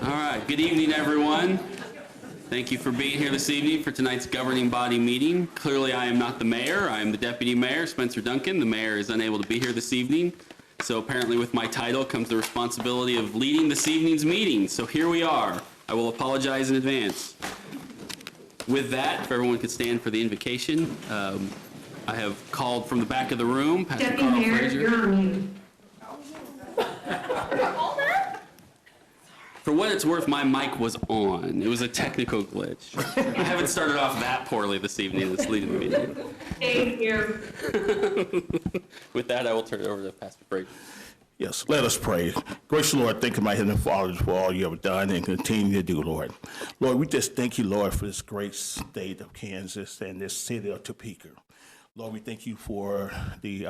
All right, good evening, everyone. Thank you for being here this evening for tonight's governing body meeting. Clearly, I am not the mayor. I am the deputy mayor, Spencer Duncan. The mayor is unable to be here this evening. So apparently with my title comes the responsibility of leading this evening's meeting. So here we are. I will apologize in advance. With that, if everyone could stand for the invocation, I have called from the back of the room, Pastor Deputy Carl Mayor, Frazier. you're on mute. For what it's worth, my mic was on. It was a technical glitch. I haven't started off that poorly this evening, this leading the meeting. Thank you. With that, I will turn it over to Pastor Frazier. Yes, let us pray. Gracious Lord, thank you, my Heavenly Father, for all you have done and continue to do, Lord. Lord, we just thank you, Lord, for this great state of Kansas and this city of Topeka. Lord, we thank you for the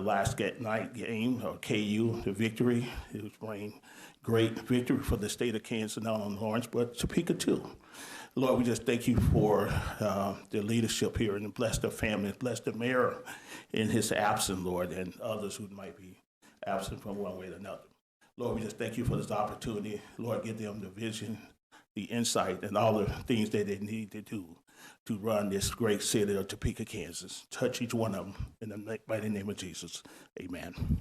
last night game, or KU, the victory. It was bringing great victory for the state of Kansas, not only Lawrence, but Topeka too. Lord, we just thank you for the leadership here and bless the family, bless the mayor in his absence, Lord, and others who might be absent from one way or another. Lord, we just thank you for this opportunity. Lord, give them the vision, the insight, and all the things that they need to do to run this great city of Topeka, Kansas. Touch each one of them in the mighty name of Jesus. Amen.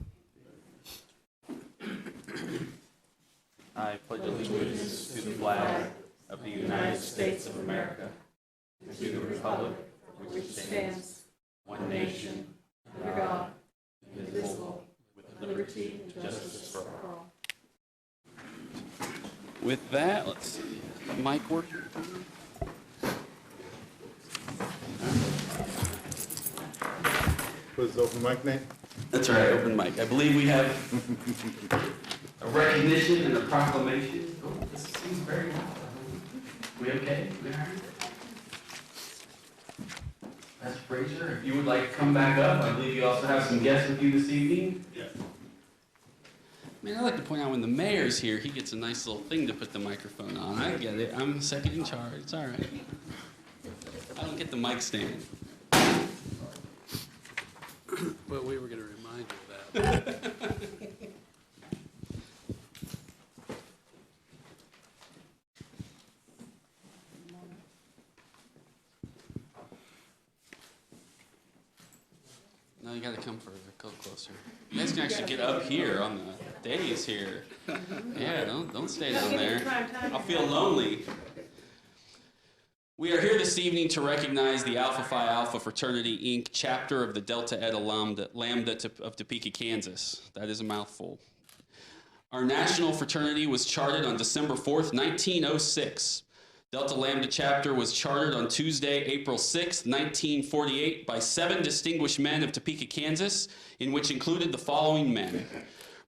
I pledge allegiance to the flag of the United States of America, and to the republic for which it stands, one nation, under God, indivisible, with liberty and justice for all. With that, let's see, mic working? Was it open mic night? That's right, open mic. I believe we have a recognition and a proclamation. Oh, this seems very loud. We okay? We all right? Pastor Frazier, if you would like to come back up, I believe you also have some guests with you this evening. Yeah. Man, I'd like to point out when the mayor's here, he gets a nice little thing to put the microphone on. I get it. I'm second in charge. It's all right. I don't get the mic stand. Well, we were going to remind you of that. No, you got to come further. Go closer. You guys can actually get up here on the dais here. Yeah, don't stay down there. I'll feel lonely. We are here this evening to recognize the Alpha Phi Alpha Fraternity, Inc., chapter of the Delta Eta Lambda of Topeka, Kansas. That is a mouthful. Our national fraternity was chartered on December 4th, 1906. Delta Lambda chapter was chartered on Tuesday, April 6th, 1948 by 7 distinguished men of Topeka, Kansas, in which included the following men: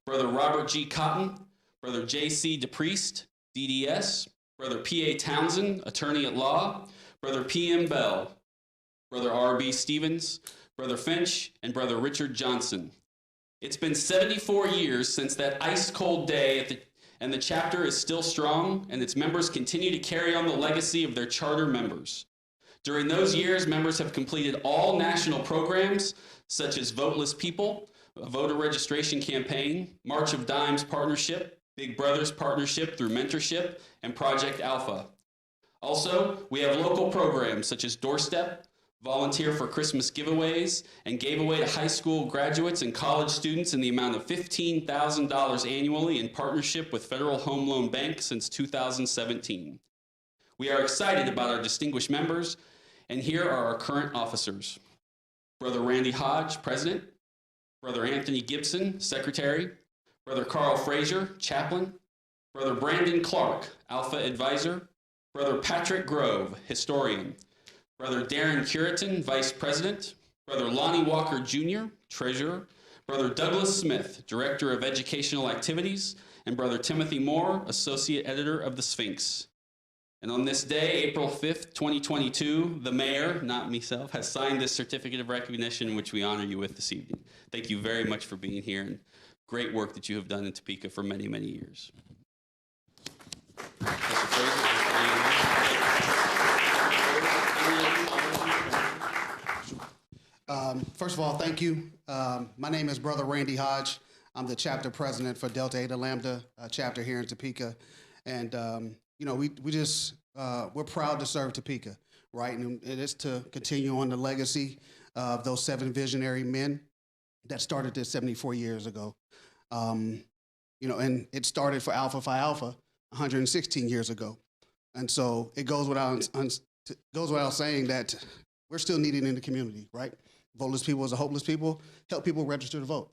Brother Robert G. Cotton, Brother J.C. DePriest, DDS, Brother P.A. Townsend, attorney at law, Brother P.M. Bell, Brother R.B. Stevens, Brother Finch, and Brother Richard Johnson. It's been 74 years since that ice-cold day and the chapter is still strong, and its members continue to carry on the legacy of their charter members. During those years, members have completed all national programs, such as Voteless People, a voter registration campaign, March of Dimes Partnership, Big Brothers Partnership through Mentorship, and Project Alpha. Also, we have local programs such as Doorstep, Volunteer for Christmas Giveaways, and gave away to high school graduates and college students in the amount of $15,000 annually in partnership with Federal Home Loan Bank since 2017. We are excited about our distinguished members, and here are our current officers. Brother Randy Hodge, President. Brother Anthony Gibson, Secretary. Brother Carl Frazier, Chaplain. Brother Brandon Clark, Alpha Advisor. Brother Patrick Grove, Historian. Brother Darren Curitan, Vice President. Brother Lonnie Walker Jr., Treasurer. Brother Douglas Smith, Director of Educational Activities. And Brother Timothy Moore, Associate Editor of the Sphinx. And on this day, April 5th, 2022, the mayor, not myself, has signed this certificate of recognition, which we honor you with this evening. Thank you very much for being here, and great work that you have done in Topeka for many, many years. First of all, thank you. My name is Brother Randy Hodge. I'm the chapter president for Delta Eta Lambda chapter here in Topeka. And, we're proud to serve Topeka, right? And it is to continue on the legacy of those 7 visionary men that started this 74 years ago. And it started for Alpha Phi Alpha 116 years ago. And so it goes without saying that we're still needed in the community, right? Voteless people is a hopeless people. Help people register to vote.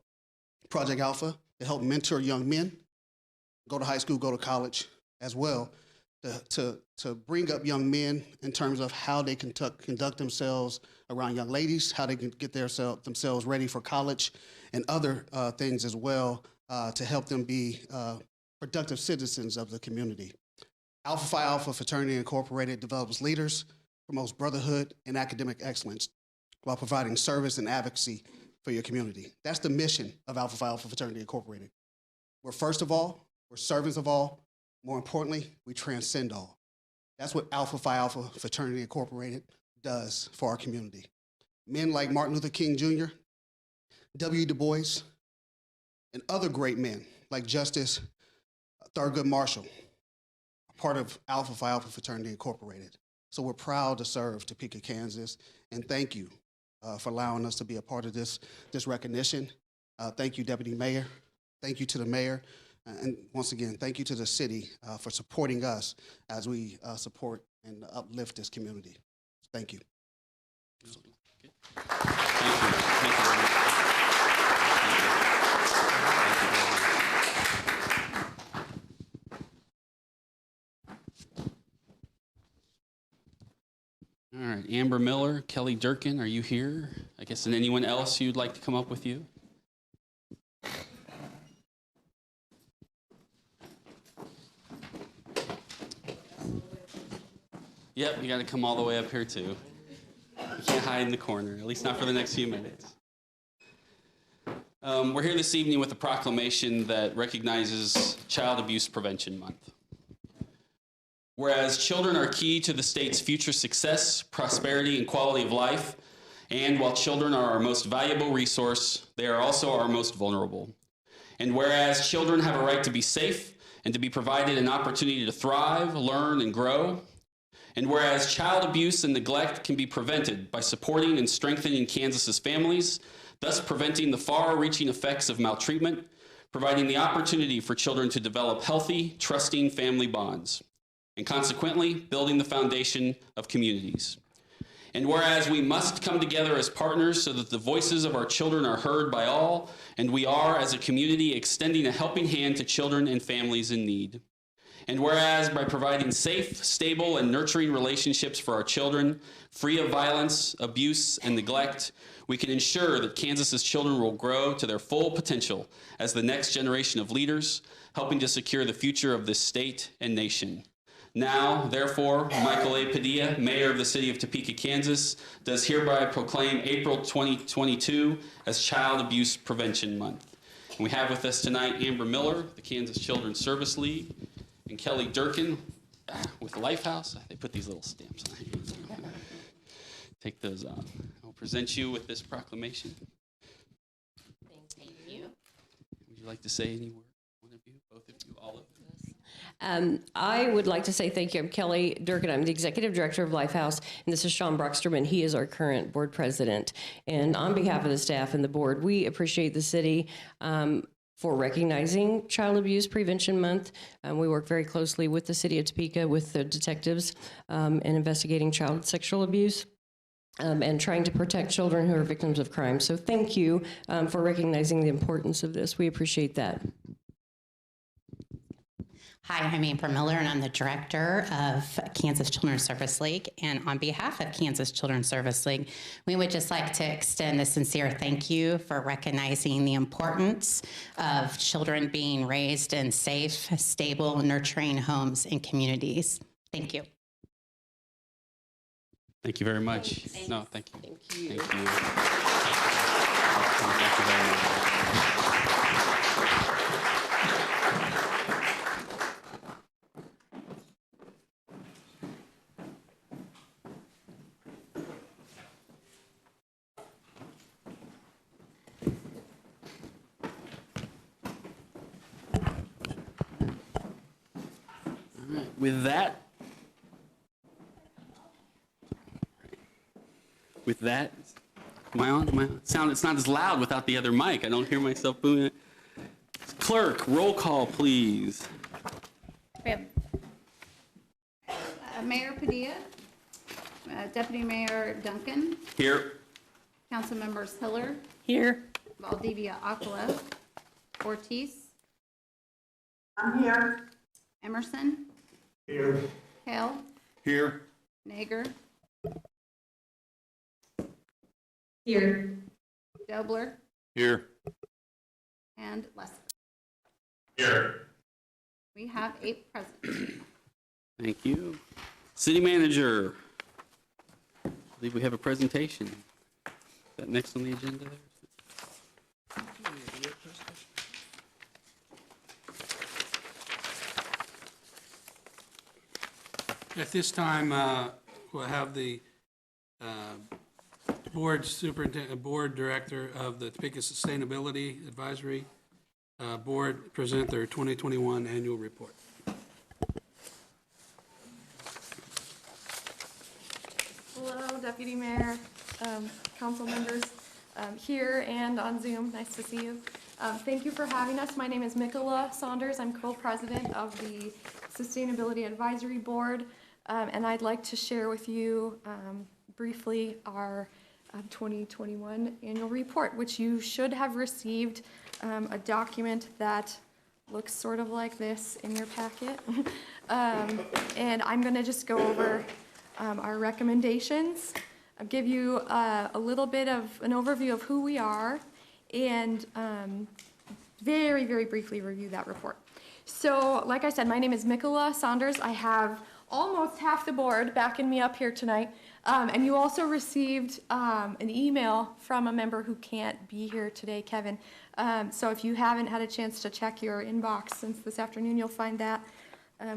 Project Alpha to help mentor young men, go to high school, go to college as well, to bring up young men in terms of how they conduct themselves around young ladies, how they can get themselves ready for college, and other things as well to help them be productive citizens of the community. Alpha Phi Alpha Fraternity Incorporated develops leaders, promotes brotherhood and academic excellence while providing service and advocacy for your community. That's the mission of Alpha Phi Alpha Fraternity Incorporated. We're first of all, we're servants of all. More importantly, we transcend all. That's what Alpha Phi Alpha Fraternity Incorporated does for our community. Men like Martin Luther King Jr., W. Du Bois, and other great men like Justice Thurgood Marshall are part of Alpha Phi Alpha Fraternity Incorporated. So we're proud to serve Topeka, Kansas, and thank you for allowing us to be a part of this recognition. Thank you, Deputy Mayor. Thank you to the mayor. And once again, thank you to the city for supporting us as we support and uplift this community. Thank you. Thank you. Thank you very much. All right, Amber Miller, Kelly Durkin, are you here? I guess, and anyone else you'd like to come up with you? Yep, you got to come all the way up here too. You can't hide in the corner, at least not for the next few minutes. We're here this evening with a proclamation that recognizes Child Abuse Prevention Month. Whereas children are key to the state's future success, prosperity, and quality of life, and while children are our most valuable resource, they are also our most vulnerable. And whereas children have a right to be safe and to be provided an opportunity to thrive, learn, and grow, and whereas child abuse and neglect can be prevented by supporting and strengthening Kansas's families, thus preventing the far-reaching effects of maltreatment, providing the opportunity for children to develop healthy, trusting family bonds, and consequently, building the foundation of communities. And whereas we must come together as partners so that the voices of our children are heard by all, and we are, as a community, extending a helping hand to children and families in need. And whereas by providing safe, stable, and nurturing relationships for our children, free of violence, abuse, and neglect, we can ensure that Kansas's children will grow to their full potential as the next generation of leaders, helping to secure the future of this state and nation. Now, therefore, Michael A. Padilla, Mayor of the City of Topeka, Kansas, does hereby proclaim April 2022 as Child Abuse Prevention Month. And we have with us tonight Amber Miller, the Kansas Children's Service League, and Kelly Durkin with Lifehouse. They put these little stamps on it. Take those off. I'll present you with this proclamation. Thank you. Would you like to say any word? One of you, both of you, all of you? I would like to say thank you. I'm Kelly Durkin. I'm the Executive Director of Lifehouse, and this is Sean Brocksterman. He is our current board president. And on behalf of the staff and the board, we appreciate the city for recognizing Child Abuse Prevention Month. We work very closely with the city of Topeka, with the detectives, and investigating child sexual abuse. And trying to protect children who are victims of crime. So thank you for recognizing the importance of this. We appreciate that. Hi, I'm Amber Miller, and I'm the director of Kansas Children's Service League. And on behalf of Kansas Children's Service League, we would just like to extend a sincere thank you for recognizing the importance of children being raised in safe, stable, nurturing homes and communities. Thank you. Thank you very much. Thanks. No, thank you. Thank you. Thank you. Thank you very much. With that, am I on? Sound, it's not as loud without the other mic. I don't hear myself booming it. Clerk, roll call, please. We have Mayor Padilla, Deputy Mayor Duncan, Here. Council Members Hiller, Here. Valdivia Aquila, Ortiz, I'm here. Emerson, Here. Hale, Here. Nager, Here. Dobler, Here. and Lesser. Here. We have 8 present. Thank you. City Manager. I believe we have a presentation. Is that next on the agenda there? At this time, we'll have the board director of the Topeka Sustainability Advisory Board present their 2021 annual report. Hello, Deputy Mayor, council members here and on Zoom. Nice to see you. Thank you for having us. My name is Mikola Saunders. I'm co-president of the Sustainability Advisory Board, and I'd like to share with you briefly our 2021 annual report, which you should have received a document that looks sort of like this in your packet. And I'm going to just go over our recommendations. I'll give you a little bit of an overview of who we are and very, very briefly review that report. So, like I said, my name is Mikola Saunders. I have almost half the board backing me up here tonight. And you also received an email from a member who can't be here today, Kevin. So if you haven't had a chance to check your inbox since this afternoon, you'll find that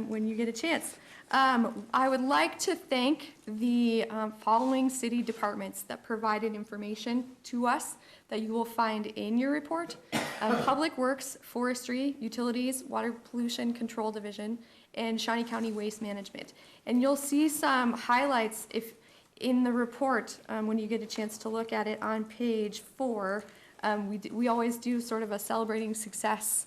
when you get a chance. I would like to thank the following city departments that provided information to us that you will find in your report. Public Works, Forestry, Utilities, Water Pollution Control Division, and Shawnee County Waste Management. And you'll see some highlights in the report when you get a chance to look at it on page 4. We always do sort of a celebrating success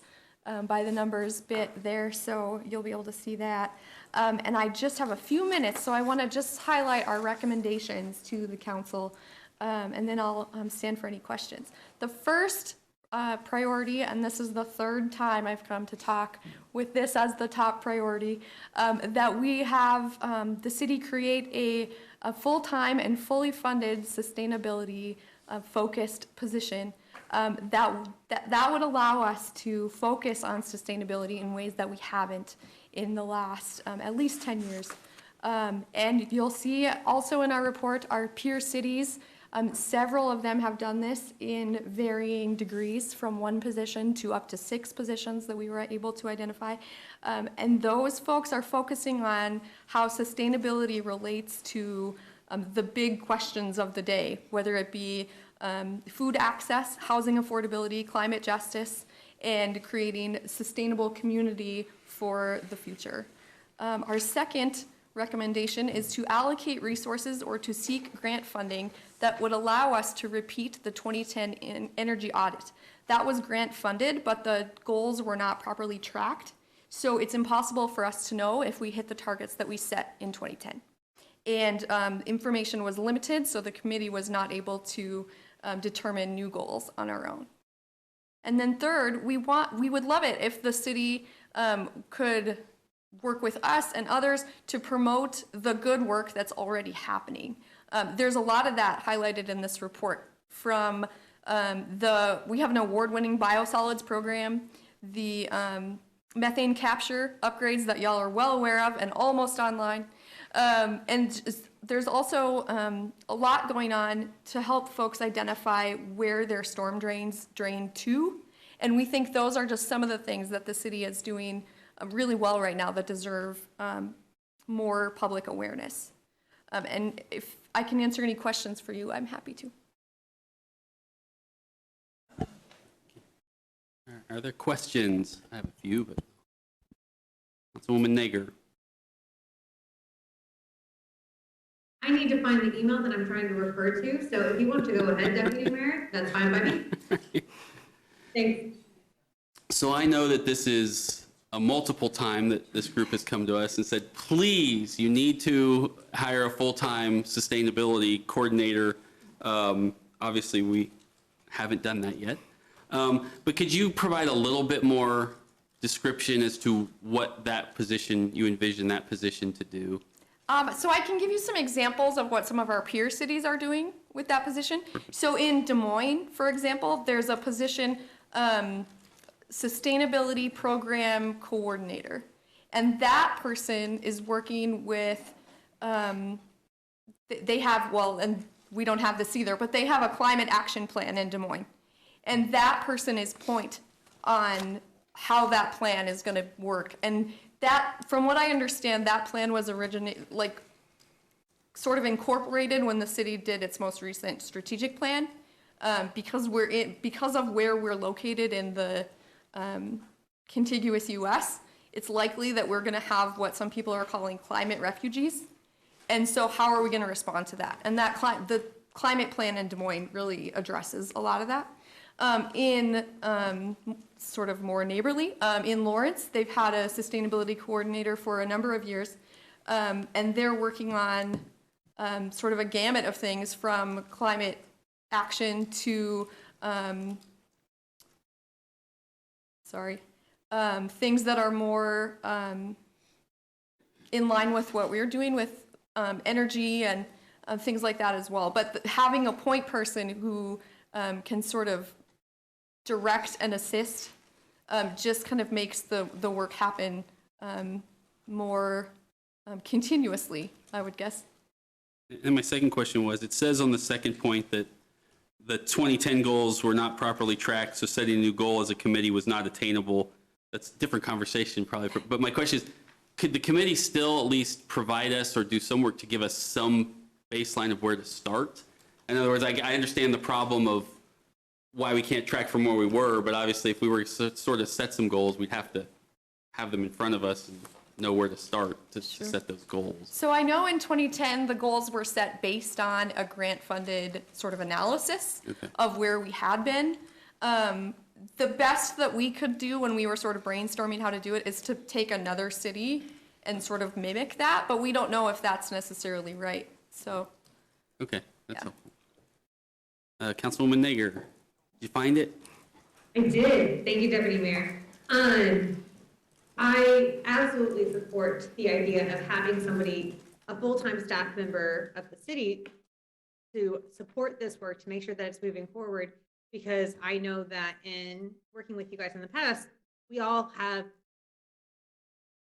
by the numbers bit there, so you'll be able to see that. And I just have a few minutes, so I want to just highlight our recommendations to the council, and then I'll stand for any questions. The first priority, and this is the third time I've come to talk with this as the top priority, that we have the city create a full-time and fully funded sustainability focused position that would allow us to focus on sustainability in ways that we haven't in the last at least 10 years. And you'll see also in our report, our peer cities, several of them have done this in varying degrees from 1 position to up to 6 positions that we were able to identify. And those folks are focusing on how sustainability relates to the big questions of the day, whether it be food access, housing affordability, climate justice, and creating sustainable community for the future. Our second recommendation is to allocate resources or to seek grant funding that would allow us to repeat the 2010 energy audit. That was grant funded, but the goals were not properly tracked. So it's impossible for us to know if we hit the targets that we set in 2010. And information was limited, so the committee was not able to determine new goals on our own. And then third, we would love it if the city could work with us and others to promote the good work that's already happening. There's a lot of that highlighted in this report from we have an award-winning biosolids program, the methane capture upgrades that y'all are well aware of and almost online. And there's also a lot going on to help folks identify where their storm drains drain to. And we think those are just some of the things that the city is doing really well right now that deserve more public awareness. And if I can answer any questions for you, I'm happy to. Are there questions? I have a few, but Councilwoman Nager. I need to find the email that I'm trying to refer to, so if you want to go ahead, Deputy Mayor, that's fine by me. Thanks. So I know that this is a multiple time that this group has come to us and said, please, you need to hire a full-time sustainability coordinator. Obviously, we haven't done that yet. But could you provide a little bit more description as to what that position, you envision that position to do? So I can give you some examples of what some of our peer cities are doing with that position. So in Des Moines, for example, there's a position, Sustainability Program Coordinator. And that person is working with, they have, well, and we don't have this either, but they have a climate action plan in Des Moines. And that person is point on how that plan is going to work. And that, from what I understand, that plan was sort of incorporated when the city did its most recent strategic plan, because of where we're located in the contiguous U.S. It's likely that we're going to have what some people are calling climate refugees. And so, how are we going to respond to that? And that the climate plan in Des Moines really addresses a lot of that. Sort of more neighborly, in Lawrence, they've had a sustainability coordinator for a number of years, and they're working on sort of a gamut of things from climate action to, things that are more in line with what we're doing with energy and things like that as well. But having a point person who can sort of direct and assist just kind of makes the work happen more continuously, I would guess. And my second question was, it says on the second point that the 2010 goals were not properly tracked, so setting a new goal as a committee was not attainable. That's a different conversation probably. But my question is, could the committee still at least provide us or do some work to give us some baseline of where to start? In other words, I understand the problem of why we can't track from where we were, but obviously if we were to sort of set some goals, we'd have to have them in front of us and know where to start to set those goals. So I know in 2010, the goals were set based on a grant-funded sort of analysis of where we had been. The best that we could do when we were sort of brainstorming how to do it is to take another city and sort of mimic that, but we don't know if that's necessarily right, so. Okay, that's helpful. Councilwoman Nager, did you find it? I did. Thank you, Deputy Mayor. I absolutely support the idea of having somebody, a full-time staff member of the city, to support this work, to make sure that it's moving forward, because I know that in working with you guys in the past, we all have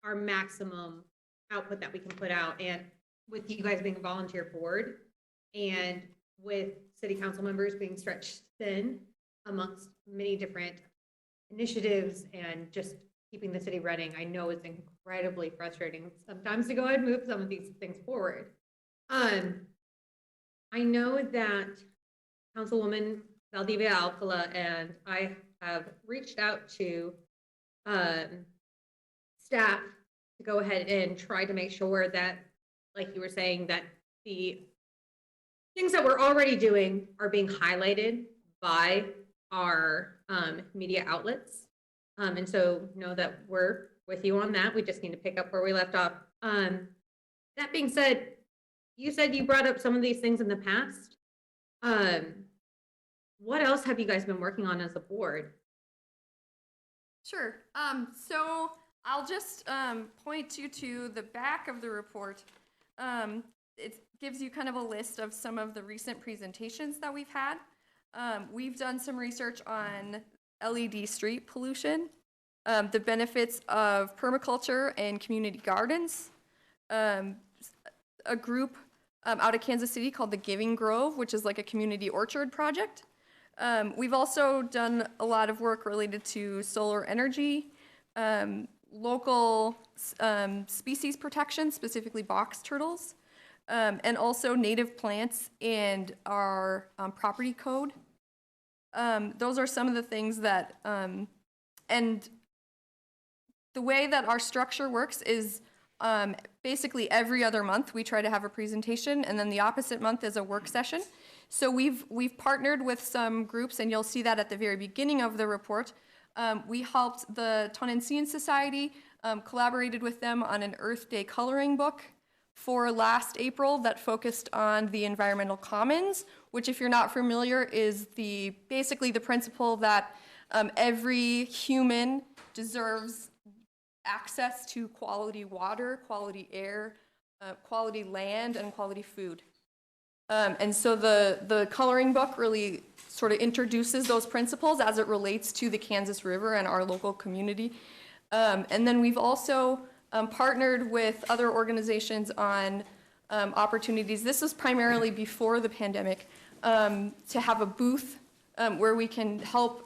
our maximum output that we can put out. And with you guys being a volunteer board and with city council members being stretched thin amongst many different initiatives and just keeping the city running, I know it's incredibly frustrating sometimes to go ahead and move some of these things forward. I know that Councilwoman Valdivia Alcala and I have reached out to staff to go ahead and try to make sure that, like you were saying, that the things that we're already doing are being highlighted by our media outlets. And so know that we're with you on that. We just need to pick up where we left off. That being said, you said you brought up some of these things in the past. What else have you guys been working on as a board? Sure. So I'll just point you to the back of the report. It gives you kind of a list of some of the recent presentations that we've had. We've done some research on LED street pollution, the benefits of permaculture and community gardens, a group out of Kansas City called the Giving Grove, which is like a community orchard project. We've also done a lot of work related to solar energy, local species protection, specifically box turtles, and also native plants and our property code. Those are some of the things that, and the way that our structure works is Basically, every other month, we try to have a presentation, and then the opposite month is a work session. So we've partnered with some groups, and you'll see that at the very beginning of the report. We helped the Tonensian Society, collaborated with them on an Earth Day coloring book for last April that focused on the environmental commons, which, if you're not familiar, is basically the principle that every human deserves access to quality water, quality air, quality land, and quality food. And so the coloring book really sort of introduces those principles as it relates to the Kansas River and our local community. And then we've also partnered with other organizations on opportunities. This was primarily before the pandemic, to have a booth where we can help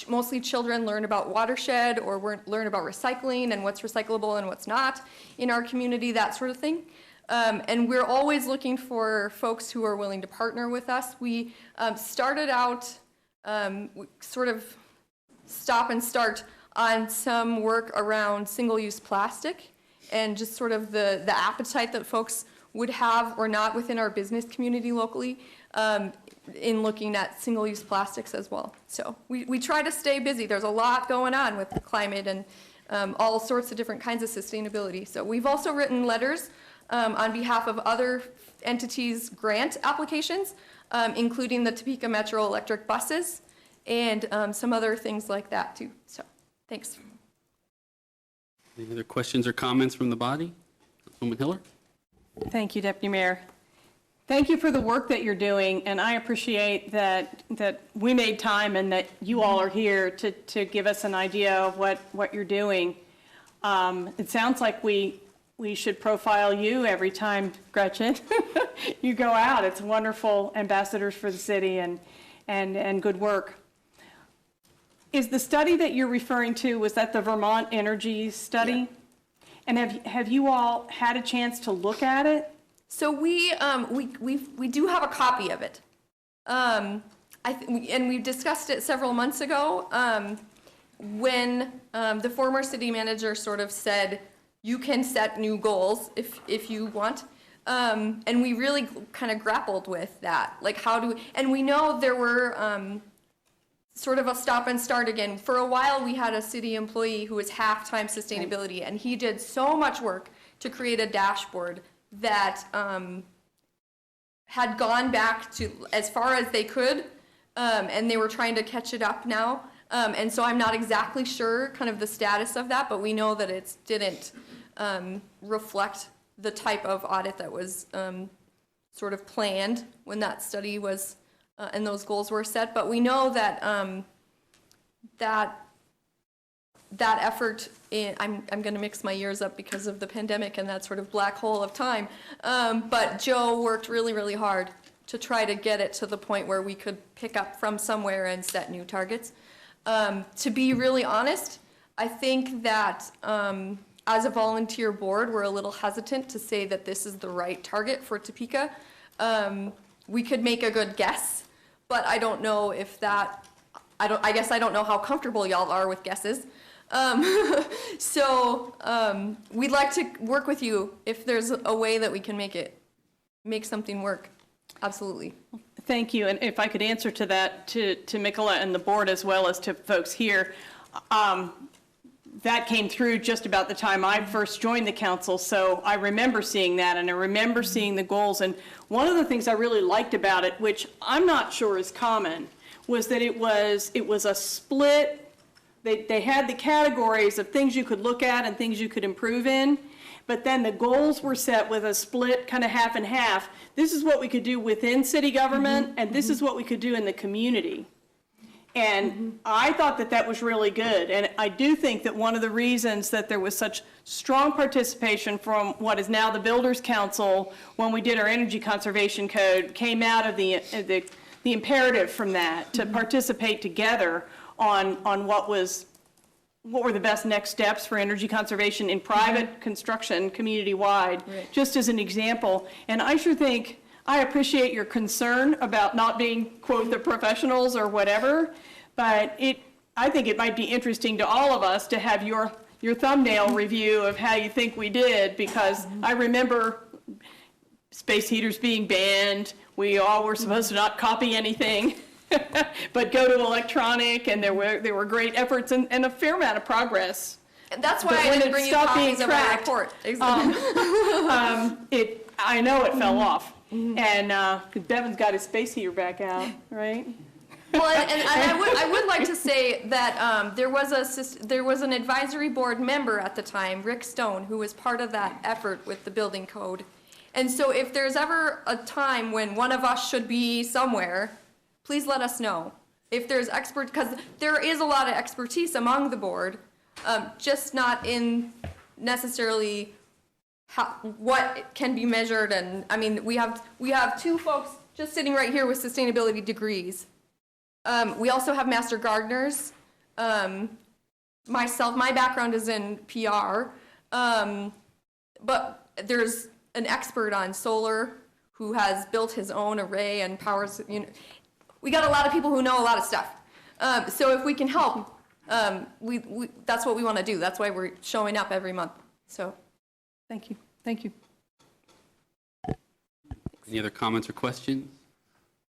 mostly children learn about watershed or learn about recycling and what's recyclable and what's not in our community, that sort of thing. And we're always looking for folks who are willing to partner with us. We started out sort of stop and start on some work around single-use plastic and just sort of the appetite that folks would have or not within our business community locally in looking at single-use plastics as well. So we try to stay busy. There's a lot going on with the climate and all sorts of different kinds of sustainability. So we've also written letters on behalf of other entities' grant applications, including the Topeka Metro electric buses and some other things like that too. So thanks. Any other questions or comments from the body? Councilwoman Hiller? Thank you, Deputy Mayor. Thank you for the work that you're doing, and I appreciate that we made time and that you all are here to give us an idea of what you're doing. It sounds like we should profile you every time, Gretchen, you go out. It's wonderful ambassadors for the city and good work. Is the study that you're referring to, was that the Vermont Energy Study? Yeah. And have you all had a chance to look at it? So we do have a copy of it, and we discussed it several months ago when the former city manager sort of said, you can set new goals if you want, and we really kind of grappled with that, like and we know there were sort of a stop and start again. For a while, we had a city employee who was half-time sustainability, and he did so much work to create a dashboard that had gone back to as far as they could, and they were trying to catch it up now. And so I'm not exactly sure kind of the status of that, but we know that it didn't reflect the type of audit that was sort of planned when that study was and those goals were set. But we know that that effort, I'm going to mix my years up because of the pandemic and that sort of black hole of time, but Joe worked really, really hard to try to get it to the point where we could pick up from somewhere and set new targets. To be really honest, I think that as a volunteer board, we're a little hesitant to say that this is the right target for Topeka. We could make a good guess, but I don't know if that, I guess I don't know how comfortable y'all are with guesses. So we'd like to work with you if there's a way that we can make something work. Absolutely. Thank you. And if I could answer to that, to Mikola and the board as well as to folks here, that came through just about the time I first joined the council. So I remember seeing that, and I remember seeing the goals. And one of the things I really liked about it, which I'm not sure is common, was that it was a split. They had the categories of things you could look at and things you could improve in, but then the goals were set with a split kind of half and half. This is what we could do within city government, and this is what we could do in the community. And I thought that that was really good. And I do think that one of the reasons that there was such strong participation from what is now the Builders Council when we did our energy conservation code came out of the imperative from that to participate together on what were the best next steps for energy conservation in private construction community-wide, just as an example. And I sure think, I appreciate your concern about not being, quote, the professionals or whatever, but I think it might be interesting to all of us to have your your thumbnail review of how you think we did, because I remember space heaters being banned. We all were supposed to not copy anything, but go to electronic, and there were great efforts and a fair amount of progress. And that's why But I when didn't it bring you stopped being copies of my tracked, report. I know it fell off. And Devin's got his space heater back out, right? Well, and I would like to say that there was an advisory board member at the time, Rick Stone, who was part of that effort with the building code. And so if there's ever a time when one of us should be somewhere, please let us know. If there's because there is a lot of expertise among the board, just not in necessarily what can be measured. And I mean, we have two folks just sitting right here with sustainability degrees. We also have master gardeners. Myself, my background is in PR, but there's an expert on solar who has built his own array and powers. We got a lot of people who know a lot of stuff. So if we can help, that's what we want to do. That's why we're showing up every month. So, Thank you. Thank you. Any other comments or questions?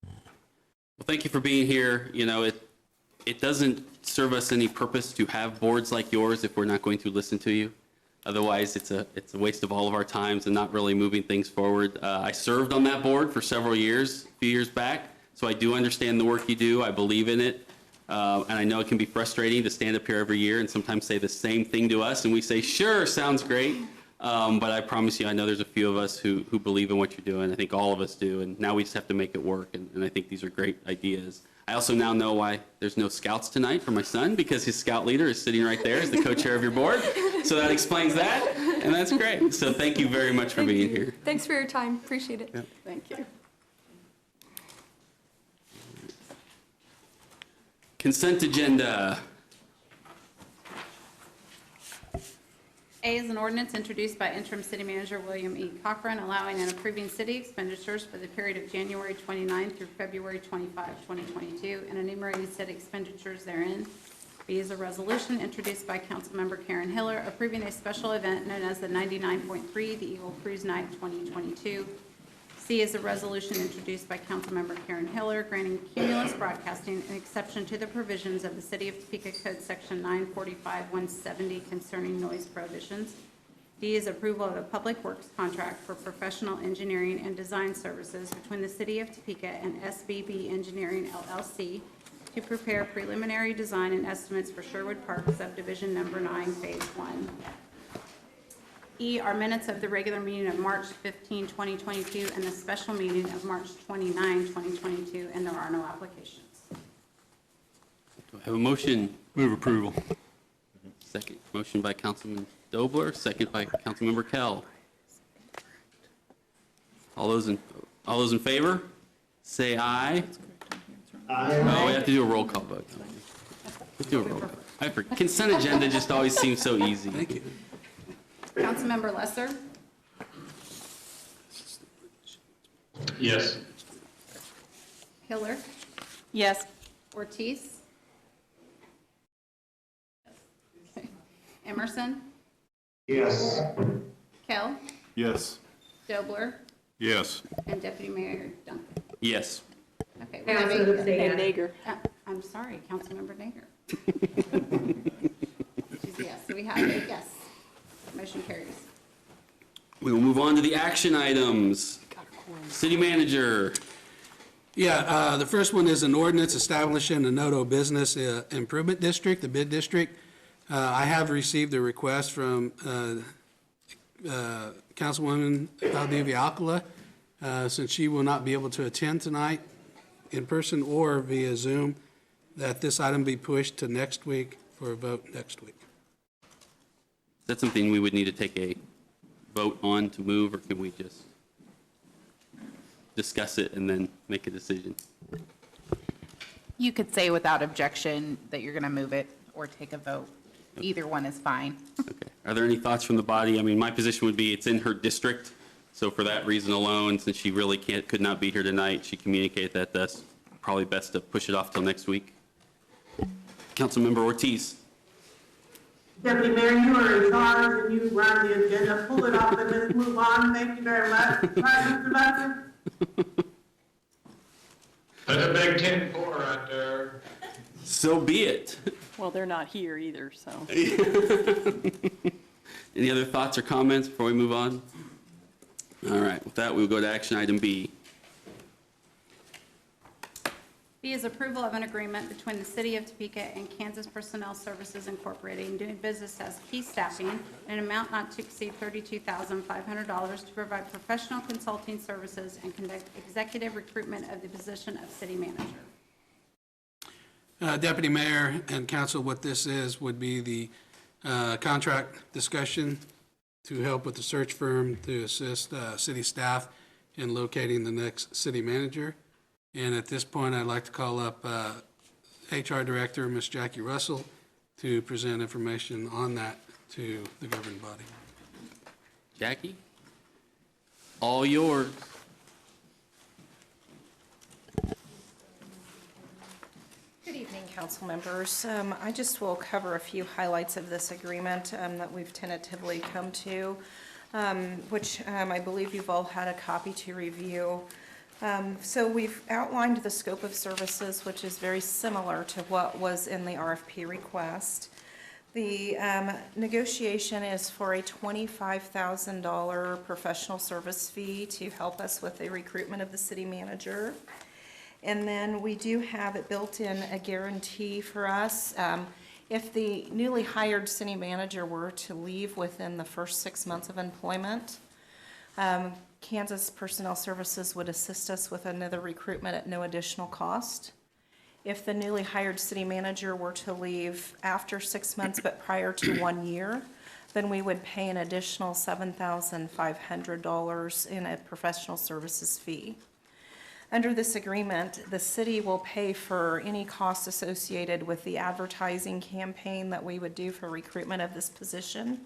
Well, thank you for being here. It doesn't serve us any purpose to have boards like yours if we're not going to listen to you. Otherwise, it's a waste of all of our times and not really moving things forward. I served on that board for several years, a few years back, so I do understand the work you do. I believe in it. And I know it can be frustrating to stand up here every year and sometimes say the same thing to us, and we say, sure, sounds great. But I promise you, I know there's a few of us who believe in what you're doing. I think all of us do, and now we just have to make it work, and I think these are great ideas. I also now know why there's no scouts tonight for my son, because his scout leader is sitting right there as the co-chair of your board. So that explains that, and that's great. So thank you very much for being here. thanks for your time. Appreciate it. Yep. Thank you. Consent agenda. A is an ordinance introduced by interim city manager William E. Cochran, allowing and approving city expenditures for the period of January 29 through February 25, 2022, and enumerating said expenditures therein. B is a resolution introduced by Councilmember Karen Hiller, approving a special event known as the 99.3, the Eagle Cruise Night 2022. C is a resolution introduced by Councilmember Karen Hiller, granting Cumulus Broadcasting an exception to the provisions of the City of Topeka Code Section 945-170 concerning noise prohibitions. D is approval of a public works contract for professional engineering and design services between the City of Topeka and SBB Engineering LLC to prepare preliminary design and estimates for Sherwood Park Subdivision Number 9, Phase 1. E are minutes of the regular meeting of March 15, 2022, and the special meeting of March 29, 2022, and there are no applications. Do I have a motion? Move approval. Second. Motion by Councilman Dobler, second by Councilmember Kell. All those in favor, say aye. Aye. No, we have to do a roll call vote. Let's do a roll call. Consent agenda just always seems so easy. Thank you. Councilmember Lesser? Yes. Hiller? Yes. Ortiz? Okay. Emerson? Yes. Kell? Yes. Dobler? Yes. And Deputy Mayor Duncan? Yes. Okay. I also would say And yes. Nager. I'm sorry, Councilmember Nager. She's a yes. So we have a yes. Motion carries. We will move on to the action items. City manager. Yeah, the first one is an ordinance establishing the Noto Business Improvement District, the BID district. I have received a request from Councilwoman Valdivia Alcala, since she will not be able to attend tonight in person or via Zoom, that this item be pushed to next week for a vote next week. Is that something we would need to take a vote on to move, or can we just discuss it and then make a decision? You could say without objection that you're going to move it or take a vote. Either one is fine. Okay. Are there any thoughts from the body? I mean, my position would be it's in her district, so for that reason alone, since she really could not be here tonight, she communicated that that's probably best to push it off till next week. Councilmember Ortiz. Deputy Mayor, you are in charge and you run the agenda. Pull it off and let's move on. Thank you very much. Right, Mr. Lester? Put a big 10-4 right there. So be it. Well, they're not here either, so. Any other thoughts or comments before we move on? All right, with that, we'll go to action item B. B is approval of an agreement between the City of Topeka and Kansas Personnel Services Incorporated doing business as Key Staffing in an amount not to exceed $32,500 to provide professional consulting services and conduct executive recruitment of the position of city manager. Deputy Mayor and Council, what this is would be the contract discussion to help with the search firm to assist city staff in locating the next city manager. And at this point, I'd like to call up HR Director, Ms. Jackie Russell, to present information on that to the governing body. Jackie? All yours. Good evening, council members. I just will cover a few highlights of this agreement that we've tentatively come to, which I believe you've all had a copy to review. So we've outlined the scope of services, which is very similar to what was in the RFP request. The negotiation is for a $25,000 professional service fee to help us with the recruitment of the city manager. And then we do have it built in a guarantee for us. If the newly hired city manager were to leave within the first 6 months of employment, Kansas Personnel Services would assist us with another recruitment at no additional cost. If the newly hired city manager were to leave after 6 months but prior to 1 year, then we would pay an additional $7,500 in a professional services fee. Under this agreement, the city will pay for any costs associated with the advertising campaign that we would do for recruitment of this position,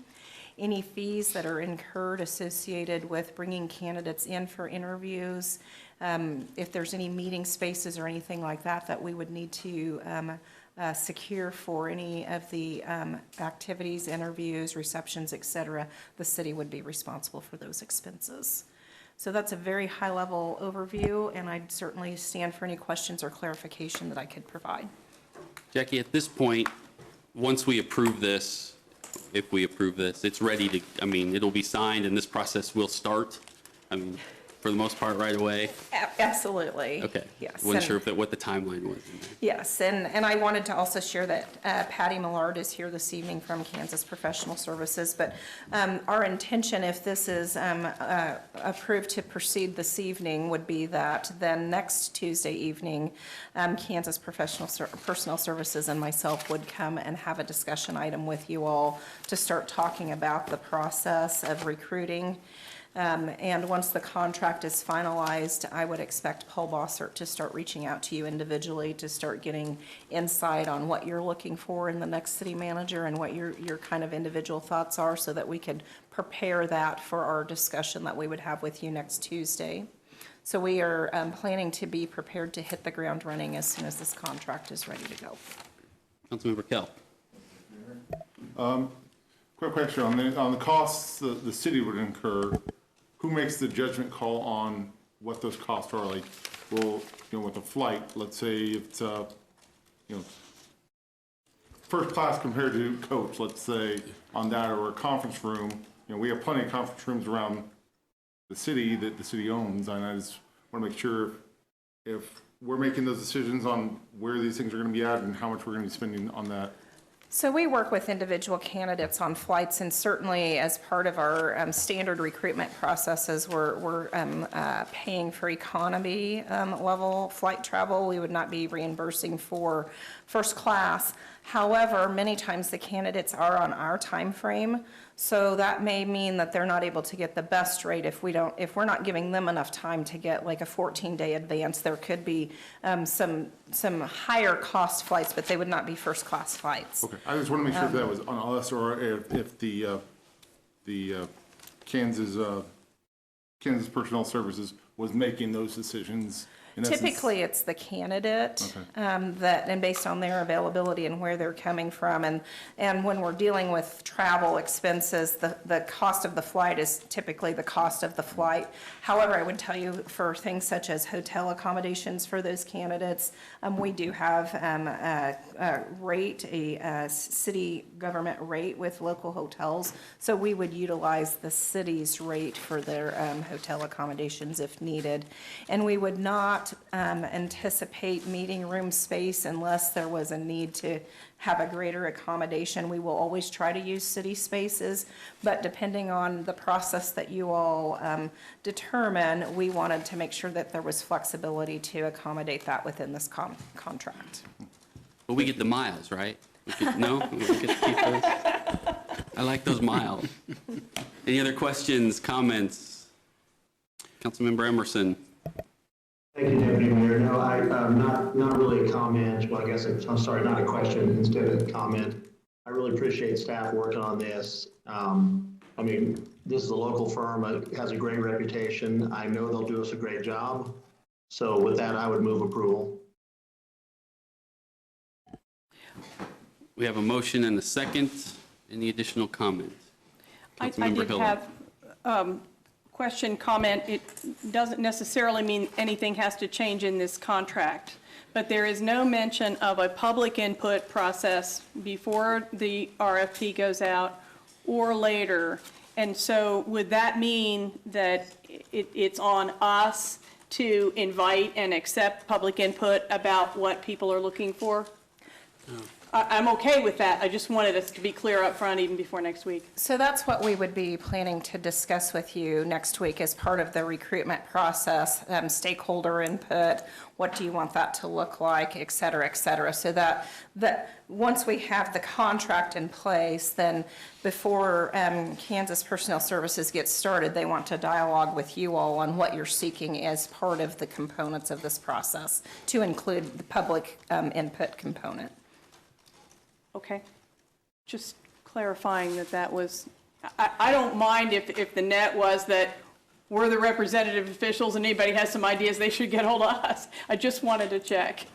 any fees that are incurred associated with bringing candidates in for interviews, if there's any meeting spaces or anything like that that we would need to secure for any of the activities, interviews, receptions, et cetera, the city would be responsible for those expenses. So that's a very high-level overview, and I'd certainly stand for any questions or clarification that I could provide. Jackie, at this point, once we approve this, if we approve this, it's ready to, I mean, it'll be signed and this process will start, I mean, for the most part, right away? Absolutely. Okay. Yes. Wasn't sure what the timeline was. Yes, and I wanted to also share that Patty Millard is here this evening from Kansas Professional Services, but our intention, if this is approved to proceed this evening, would be that then next Tuesday evening, Kansas Personnel Services and myself would come and have a discussion item with you all to start talking about the process of recruiting. And once the contract is finalized, I would expect Paul Bossert to start reaching out to you individually to start getting insight on what you're looking for in the next city manager and what your kind of individual thoughts are so that we could prepare that for our discussion that we would have with you next Tuesday. So we are planning to be prepared to hit the ground running as soon as this contract is ready to go. Councilmember Kell. Quick question on the costs the city would incur. Who makes the judgment call on what those costs are? Like, well, with a flight, let's say it's first class compared to coach, let's say on that, or a conference room. We have plenty of conference rooms around the city that the city owns, and I just want to make sure if we're making those decisions on where these things are going to be at and how much we're going to be spending on that. So we work with individual candidates on flights, and certainly as part of our standard recruitment processes, we're paying for economy level flight travel. We would not be reimbursing for first class. However, many times the candidates are on our time frame, so that may mean that they're not able to get the best rate if we're not giving them enough time to get like a 14-day advance. There could be some higher cost flights, but they would not be first class flights. Okay, I just want to make sure if that was on us or if the Kansas Personnel Services was making those decisions in essence? Typically, it's the candidate that, and based on their availability and where they're coming from. And when we're dealing with travel expenses, the cost of the flight is typically the cost of the flight. However, I would tell you for things such as hotel accommodations for those candidates, we do have a rate, a city government rate with local hotels. So we would utilize the city's rate for their hotel accommodations if needed. And we would not anticipate meeting room space unless there was a need to have a greater accommodation. We will always try to use city spaces, but depending on the process that you all determine, we wanted to make sure that there was flexibility to accommodate that within this contract. But we get the miles, right? No? We get to keep those? I like those miles. Any other questions, comments? Councilmember Emerson. Thank you, Deputy Mayor. No, not really a comment. Well, I guess I'm sorry, not a question, instead of a comment. I really appreciate staff working on this. I mean, this is a local firm. It has a great reputation. I know they'll do us a great job. So with that, I would move approval. We have a motion and a second. Any additional comments? I Councilmember did Hiller. have question, comment. It doesn't necessarily mean anything has to change in this contract, but there is no mention of a public input process before the RFP goes out or later. And so would that mean that it's on us to invite and accept public input about what people are looking for? No. I'm okay with that. I just wanted us to be clear up front even before next week. So that's what we would be planning to discuss with you next week as part of the recruitment process, stakeholder input, what do you want that to look like, et cetera, so that once we have the contract in place, then before Kansas Personnel Services gets started, they want to dialogue with you all on what you're seeking as part of the components of this process, to include the public input component. Okay. Just clarifying that was, I don't mind if the net was that we're the representative officials and anybody has some ideas, they should get hold of us. I just wanted to check.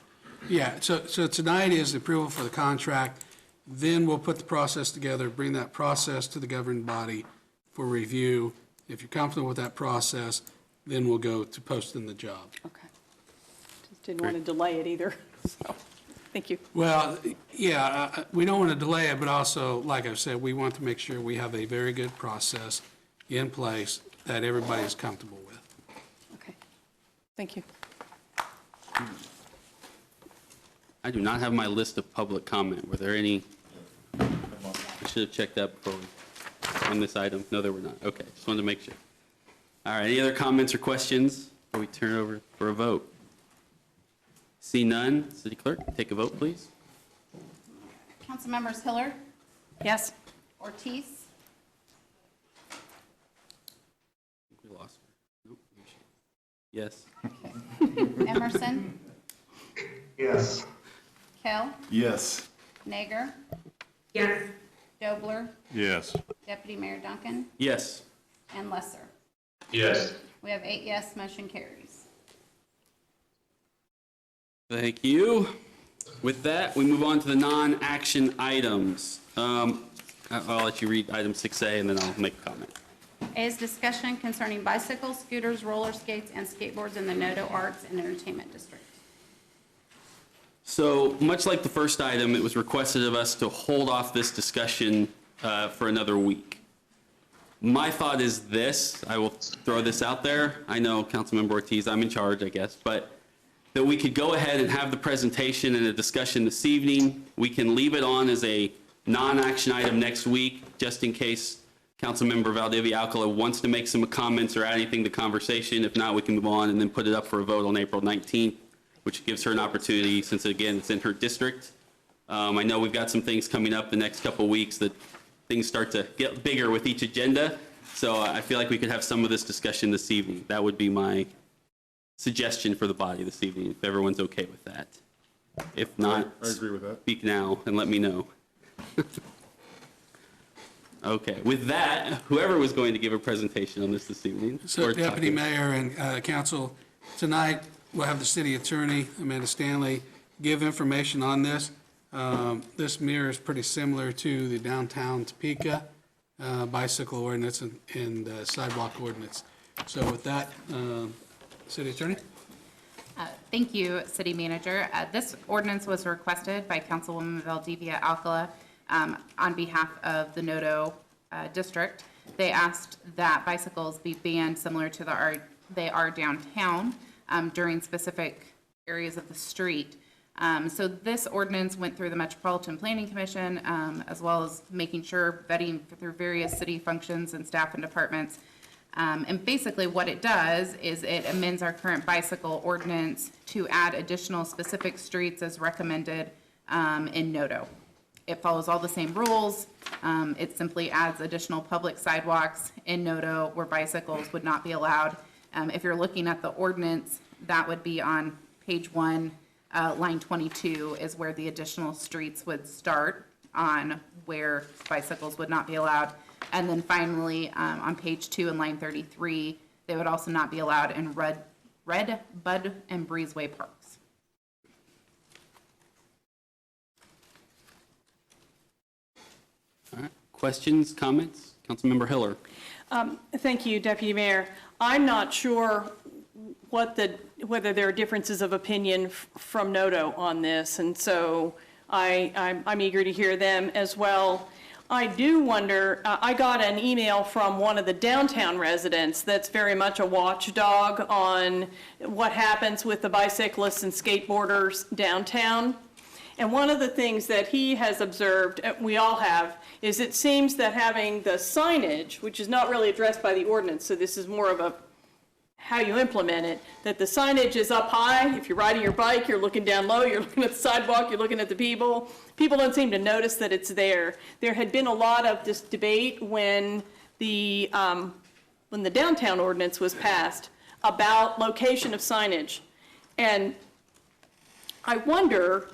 Yeah, so tonight is the approval for the contract. Then we'll put the process together, bring that process to the governing body for review. If you're comfortable with that process, then we'll go to posting the job. Okay. Just didn't want to delay it either, so. Thank you. Well, yeah, we don't want to delay it, but also, like I've said, we want to make sure we have a very good process in place that everybody is comfortable with. Okay. Thank you. I do not have my list of public comment. Were there any? I should have checked that before on this item. No, there were not. Okay, just wanted to make sure. All right, any other comments or questions before we turn it over for a vote? See none. City Clerk, take a vote, please. Councilmembers Hiller, Yes. Ortiz, We lost her. Nope, here she is. Yes. Emerson, Yes. Kell, Yes. Nager, Yes. Dobler, Yes. Deputy Mayor Duncan, Yes. and Lesser. Yes. We have 8 yes, motion carries. Thank you. With that, we move on to the non-action items. I'll let you read item 6A and then I'll make a comment. A is discussion concerning bicycles, scooters, roller skates, and skateboards in the Noto Arts and Entertainment District. So much like the first item, it was requested of us to hold off this discussion for another week. My thought is this, I will throw this out there. I know Councilmember Ortiz, I'm in charge, I guess, but that we could go ahead and have the presentation and a discussion this evening. We can leave it on as a non-action item next week, just in case Councilmember Valdivia Alcala wants to make some comments or add anything to the conversation. If not, we can move on and then put it up for a vote on April 19th, which gives her an opportunity, since again, it's in her district. I know we've got some things coming up the next couple of weeks that things start to get bigger with each agenda. So I feel like we could have some of this discussion this evening. That would be my suggestion for the body this evening, if everyone's okay with that. If not, I agree with that. speak now and let me know. Okay, with that, whoever was going to give a presentation on this evening. So or Deputy talking- Mayor and Council, tonight, we'll have the city attorney, Amanda Stanley, give information on this. This mirrors pretty similar to the downtown Topeka bicycle ordinance and sidewalk ordinance. So with that, city attorney? Thank you, City Manager. This ordinance was requested by Councilwoman Valdivia Alcala on behalf of the Noto district. They asked that bicycles be banned similar to they are downtown during specific areas of the street. So this ordinance went through the Metropolitan Planning Commission, as well as making sure vetting through various city functions and staff and departments. And basically what it does is it amends our current bicycle ordinance to add additional specific streets as recommended in Noto. It follows all the same rules. It simply adds additional public sidewalks in Noto where bicycles would not be allowed. If you're looking at the ordinance, that would be on page 1, line 22 is where the additional streets would start on where bicycles would not be allowed. And then finally, on page 2 and line 33, they would also not be allowed in Red, Bud, and Breezeway parks. All right. Questions, comments? Councilmember Hiller. Thank you, Deputy Mayor. I'm not sure whether there are differences of opinion from Noto on this, and so I'm eager to hear them as well. I do wonder, I got an email from one of the downtown residents that's very much a watchdog on what happens with the bicyclists and skateboarders downtown. And one of the things that he has observed, we all have, is it seems that having the signage, which is not really addressed by the ordinance, so this is more of a how you implement it, that the signage is up high. If you're riding your bike, you're looking down low, you're looking at the sidewalk, you're looking at the people. People don't seem to notice that it's there. There had been a lot of this debate when the downtown ordinance was passed about location of signage. And I wonder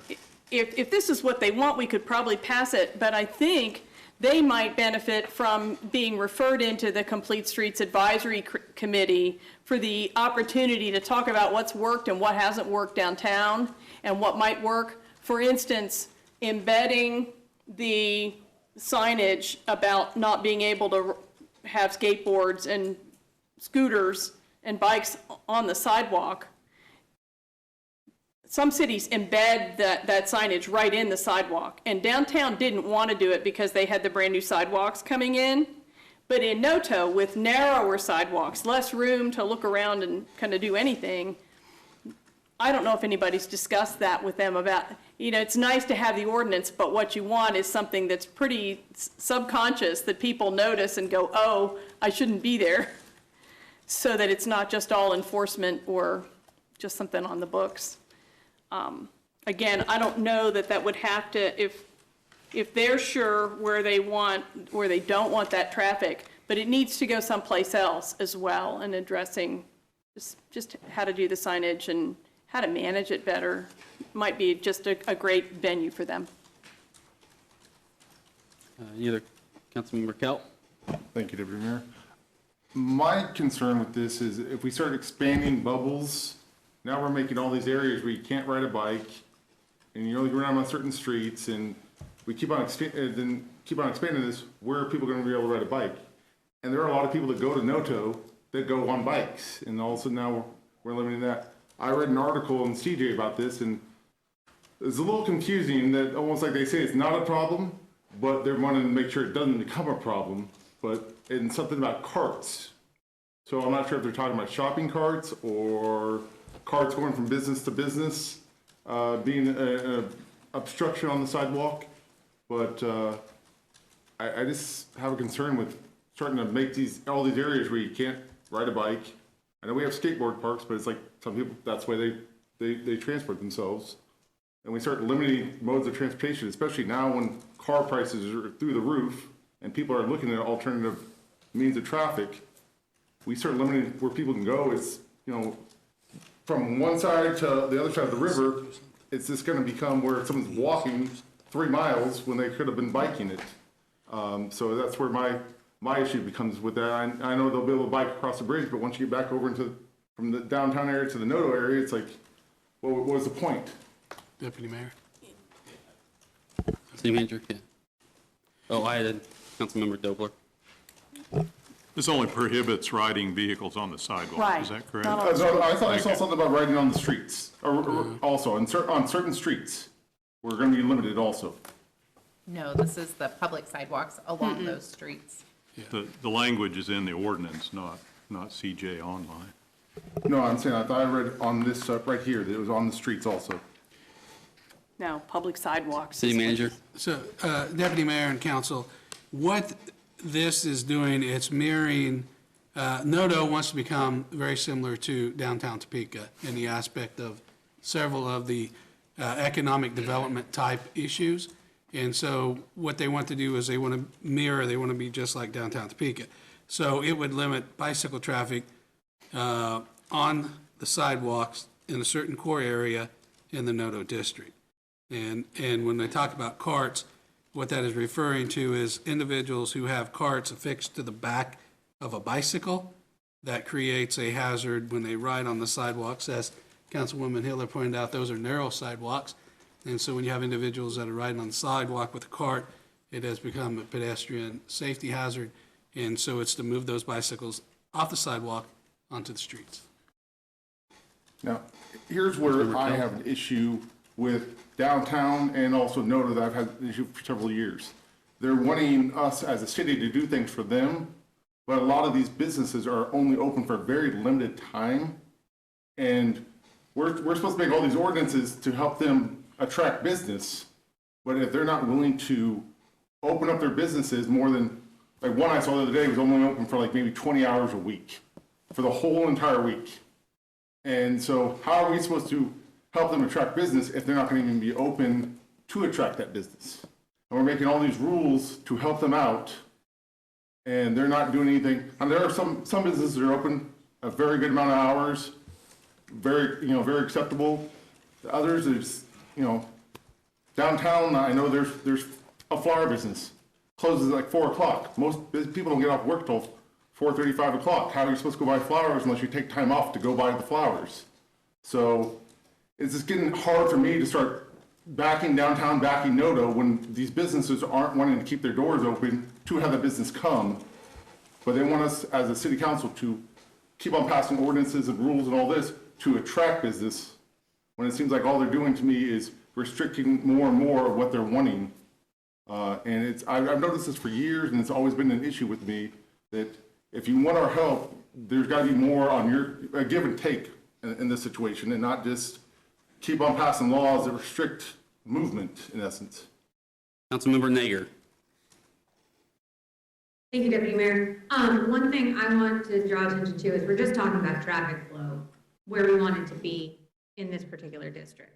if this is what they want, we could probably pass it, but I think they might benefit from being referred into the Complete Streets Advisory Committee for the opportunity to talk about what's worked and what hasn't worked downtown and what might work. For instance, embedding the signage about not being able to have skateboards and scooters and bikes on the sidewalk. Some cities embed that signage right in the sidewalk, and downtown didn't want to do it because they had the brand new sidewalks coming in. But in Noto, with narrower sidewalks, less room to look around and kind of do anything, I don't know if anybody's discussed that with them about, it's nice to have the ordinance, but what you want is something that's pretty subconscious that people notice and go, oh, I shouldn't be there, so that it's not just all enforcement or just something on the books. Again, I don't know that would have to, if they're sure where they don't want that traffic, but it needs to go someplace else as well, and addressing just how to do the signage and how to manage it better might be just a great venue for them. Any other? Councilmember Kelt. Thank you, Deputy Mayor. My concern with this is if we start expanding bubbles, now we're making all these areas where you can't ride a bike, and you only go around on certain streets, and we keep on expanding this. Where are people going to be able to ride a bike? And there are a lot of people that go to Noto that go on bikes, and also now we're limiting that. I read an article in CJ about this, and it's a little confusing that almost like they say it's not a problem, but they're wanting to make sure it doesn't become a problem. And something about carts. So I'm not sure if they're talking about shopping carts or carts going from business to business, being an obstruction on the sidewalk. But I just have a concern with starting to make all these areas where you can't ride a bike. I know we have skateboard parks, but it's like some people, that's the way they transport themselves. And we start limiting modes of transportation, especially now when car prices are through the roof and people are looking at alternative means of traffic. We start limiting where people can go. It's, from one side to the other side of the river, it's just going to become where someone's walking 3 miles when they could have been biking it. So that's where my issue becomes with that. I know they'll be able to bike across the bridge, but once you get back over into from the downtown area to the Noto area, it's like, what was the point? Deputy Mayor. City Manager, yeah. Oh, I had Councilmember Dobler. This only prohibits riding vehicles on the sidewalk, Right. is that correct? Not on- So I thought I saw something about riding on the streets, or also on certain streets. We're going to be limited also. No, this is the public sidewalks along those streets. The language is in the ordinance, not CJ online. No, I'm saying, I thought I read on this right here, that it was on the streets also. No, public sidewalks. City Manager? So, Deputy Mayor and Council, what this is doing, it's mirroring, Noto wants to become very similar to downtown Topeka in the aspect of several of the economic development type issues. And so what they want to do is they want to mirror, they want to be just like downtown Topeka. So it would limit bicycle traffic on the sidewalks in a certain core area in the Noto district. And when they talk about carts, what that is referring to is individuals who have carts affixed to the back of a bicycle. That creates a hazard when they ride on the sidewalks. As Councilwoman Hiller pointed out, those are narrow sidewalks. And so when you have individuals that are riding on the sidewalk with a cart, it has become a pedestrian safety hazard. And so it's to move those bicycles off the sidewalk onto the streets. Now, here's where I have an issue with downtown and also Noto that I've had an issue for several years. They're wanting us as a city to do things for them, but a lot of these businesses are only open for a very limited time. And we're supposed to make all these ordinances to help them attract business, but if they're not willing to open up their businesses more than, like one I saw the other day was only open for like maybe 20 hours a week, for the whole entire week. And so how are we supposed to help them attract business if they're not going to even be open to attract that business? And we're making all these rules to help them out, and they're not doing anything. And there are some businesses that are open a very good amount of hours, very acceptable. The others, there's, downtown, I know there's a flower business, closes at like 4 o'clock. Most people don't get off work till 4:30, 5 o'clock. How are you supposed to go buy flowers unless you take time off to go buy the flowers? So it's just getting hard for me to start backing downtown, backing Noto when these businesses aren't wanting to keep their doors open to have the business come. But they want us as a city council to keep on passing ordinances and rules and all this to attract business, when it seems like all they're doing to me is restricting more and more of what they're wanting. And I've noticed this for years, and it's always been an issue with me that if you want our help, there's got to be more on your give and take in this situation, and not just keep on passing laws that restrict movement, in essence. Councilmember Nager. Thank you, Deputy Mayor. One thing I want to draw attention to is we're just talking about traffic flow, where we want it to be in this particular district.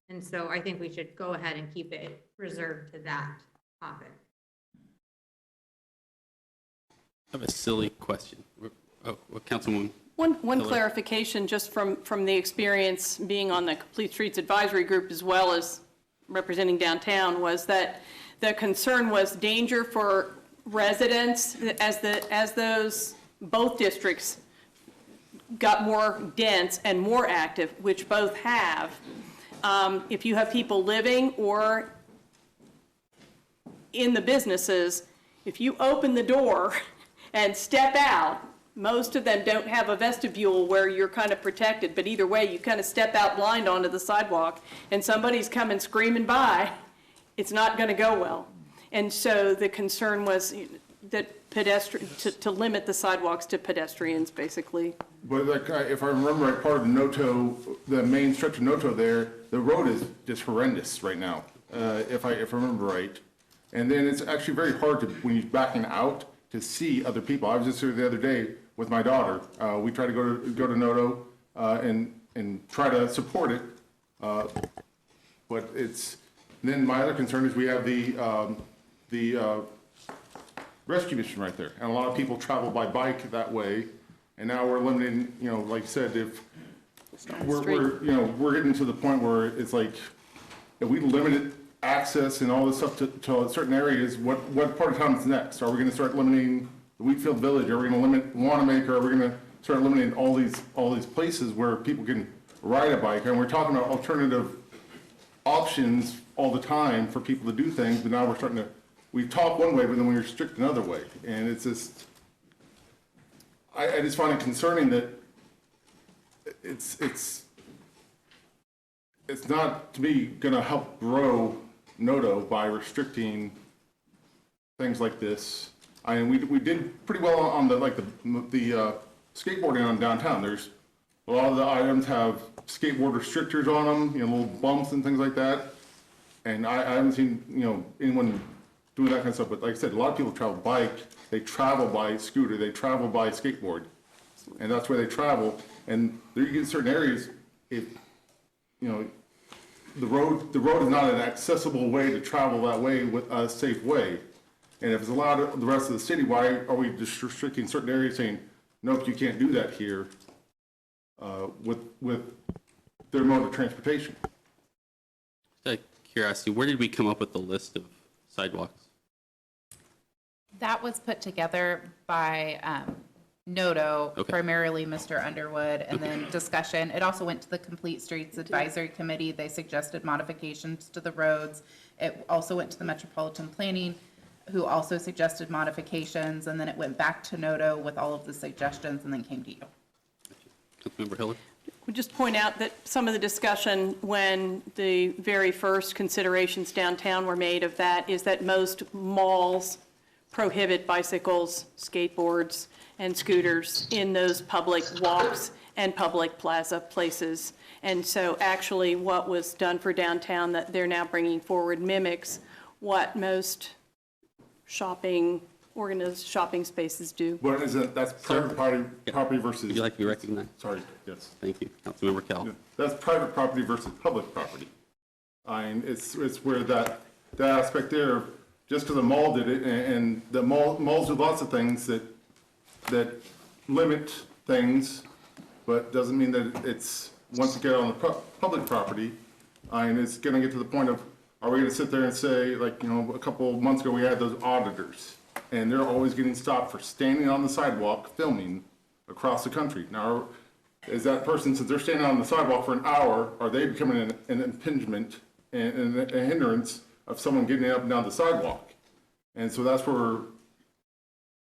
And so I think we should go ahead and keep it reserved to that topic. I have a silly question. Oh, Councilwoman. One Hiller. clarification, just from the experience being on the Complete Streets Advisory Group as well as representing downtown, was that the concern was danger for residents as those both districts got more dense and more active, which both have. If you have people living or in the businesses, if you open the door and step out, most of them don't have a vestibule where you're kind of protected, but either way, you kind of step out blind onto the sidewalk and somebody's coming screaming by, it's not going to go well. And so the concern was that to limit the sidewalks to pedestrians, basically. But like, if I remember right, part of the Noto, the main stretch of Noto there, the road is just horrendous right now, if I remember right. And then it's actually very hard to, when you're backing out, to see other people. I was just here the other day with my daughter. We try to go to Noto and try to support it. But it's, then my other concern is we have the rescue mission right there. And a lot of people travel by bike that way. And now we're limiting, like you said, if we're getting to the point where it's like, if we limited access and all this stuff to certain areas, what part of town is next? Are we going to start limiting the Wheatfield Village? Are we going to limit Wanamaker? Are we going to start eliminating all these places where people can ride a bike. And we're talking about alternative options all the time for people to do things, but now we're starting to, we talk one way, but then we restrict another way. And it's just, I just find it concerning that it's not, to me, gonna help grow Noto by restricting things like this. We did pretty well on the skateboarding on downtown. There's a lot of the items have skateboard restrictors on them, little bumps and things like that. And I haven't seen, anyone doing that kind of stuff. But like I said, a lot of people travel bike, they travel by scooter, they travel by skateboard. And that's where they travel. And there you get certain areas, if, the road is not an accessible way to travel that way with a safe way. And if it's allowed the rest of the city, why are we just restricting certain areas saying, nope, you can't do that here with their mode of transportation? Out of curiosity, where did we come up with the list of sidewalks? That was put together by Noto, Okay. primarily Mr. Underwood, and then discussion. It also went to the Complete Streets Advisory Committee. They suggested modifications to the roads. It also went to the Metropolitan Planning, who also suggested modifications, and then it went back to Noto with all of the suggestions and then came to you. Councilmember Hiller? Would just point out that some of the discussion when the very first considerations downtown were made of that is that most malls prohibit bicycles, skateboards, and scooters in those public walks and public plaza places. And so actually what was done for downtown that they're now bringing forward mimics what most shopping spaces do. But that's private property versus. Would you like to be recognized? Sorry, yes. Thank you. Councilmember Kell. That's private property versus public property. It's where that aspect there, just because a mall did it, and the malls do lots of things that limit things, but doesn't mean that it's, once you get on the public property, and it's gonna get to the point of, are we gonna sit there and say, like, a couple of months ago, we had those auditors, and they're always getting stopped for standing on the sidewalk filming across the country. Now, is that person, since they're standing on the sidewalk for an hour, are they becoming an impingement and a hindrance of someone getting up and down the sidewalk? And so that's where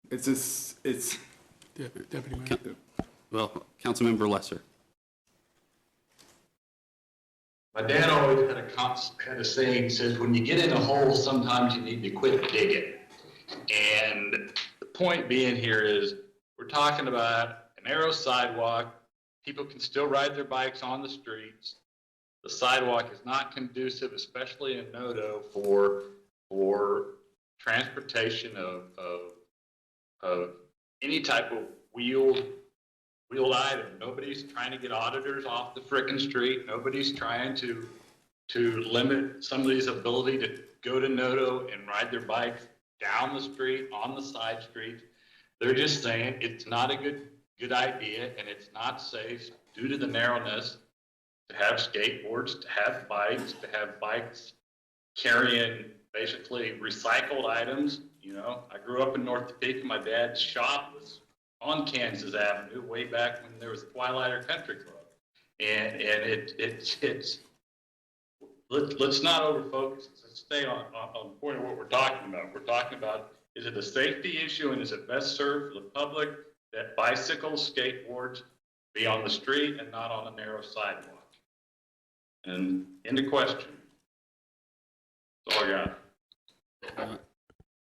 it's. Deputy Mayor. Well, Councilmember Lesser. My dad always had a saying, says, when you get in a hole, sometimes you need to quit digging. And the point being here is, we're talking about a narrow sidewalk. People can still ride their bikes on the streets. The sidewalk is not conducive, especially in Noto, for transportation of any type of wheeled item. Nobody's trying to get auditors off the frickin' street. Nobody's trying to limit somebody's ability to go to Noto and ride their bikes down the street, on the side streets. They're just saying it's not a good idea, and it's not safe due to the narrowness to have skateboards, to have bikes carrying basically recycled items. I grew up in North Topeka. My dad's shop was on Kansas Avenue way back when there was Twilighter Country Club. And let's not overfocus. Let's stay on the point of what we're talking about. We're talking about, is it a safety issue, and is it best served for the public that bicycles, skateboards be on the street and not on a narrow sidewalk? And end of question. That's all I got.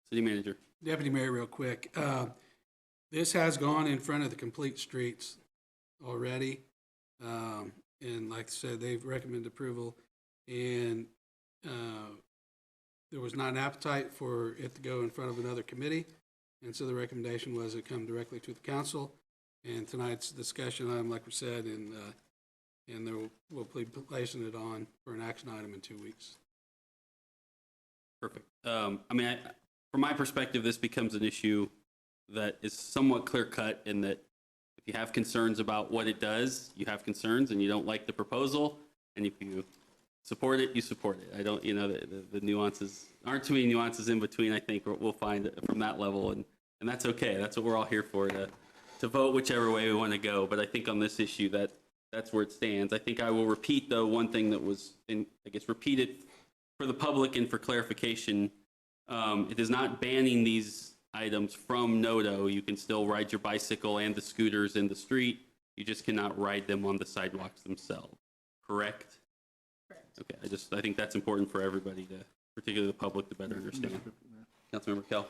City Manager. Deputy Mayor, real quick. This has gone in front of the Complete Streets already. And like I said, they've recommended approval. And there was not an appetite for it to go in front of another committee. And so the recommendation was it come directly to the council. And tonight's discussion item, like we said, and we'll be placing it on for an action item in 2 weeks. Perfect. From my perspective, this becomes an issue that is somewhat clear-cut in that if you have concerns about what it does, you have concerns and you don't like the proposal, and if you support it, you support it. I don't, the nuances, aren't too many nuances in between, I think we'll find from that level, and that's okay. That's what we're all here for, to to vote whichever way we want to go, but I think on this issue that's where it stands. I think I will repeat, though, one thing that was, repeated for the public and for clarification. It is not banning these items from NODO. You can still ride your bicycle and the scooters in the street. You just cannot ride them on the sidewalks themselves. Correct? Correct. Okay, I think that's important for everybody to, particularly the public, to better understand. Councilmember Kell.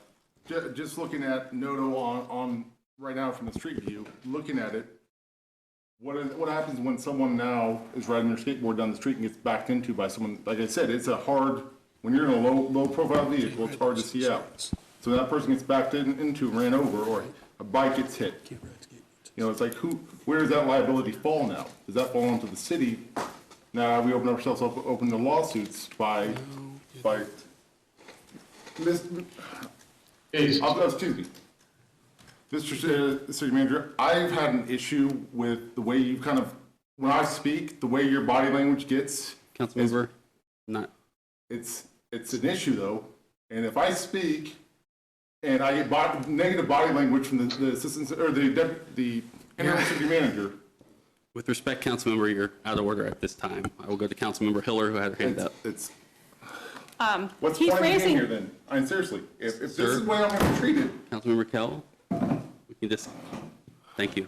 Just looking at NODO on right now from the street view, looking at it, what happens when someone now is riding their skateboard down the street and gets backed into by someone? Like I said, it's a hard, when you're in a low profile vehicle, it's hard to see out. So that person gets backed into, ran over, or a bike gets hit. You know, it's like, where does that liability fall now? Does that fall onto the city? Now we open ourselves up, open the lawsuits by excuse me. Mr. City Manager, I've had an issue with the way you kind of, when I speak, the way your body language gets. Councilmember, not. It's an issue though, and if I speak and I get negative body language from the assistant or the interim city manager. With respect, Councilmember, you're out of order at this time. I will go to Councilmember Hiller, who had her hand up. What's the point of being here then? I mean, seriously, if this is the way I'm going to be treated. Councilmember Kell, we can just, thank you.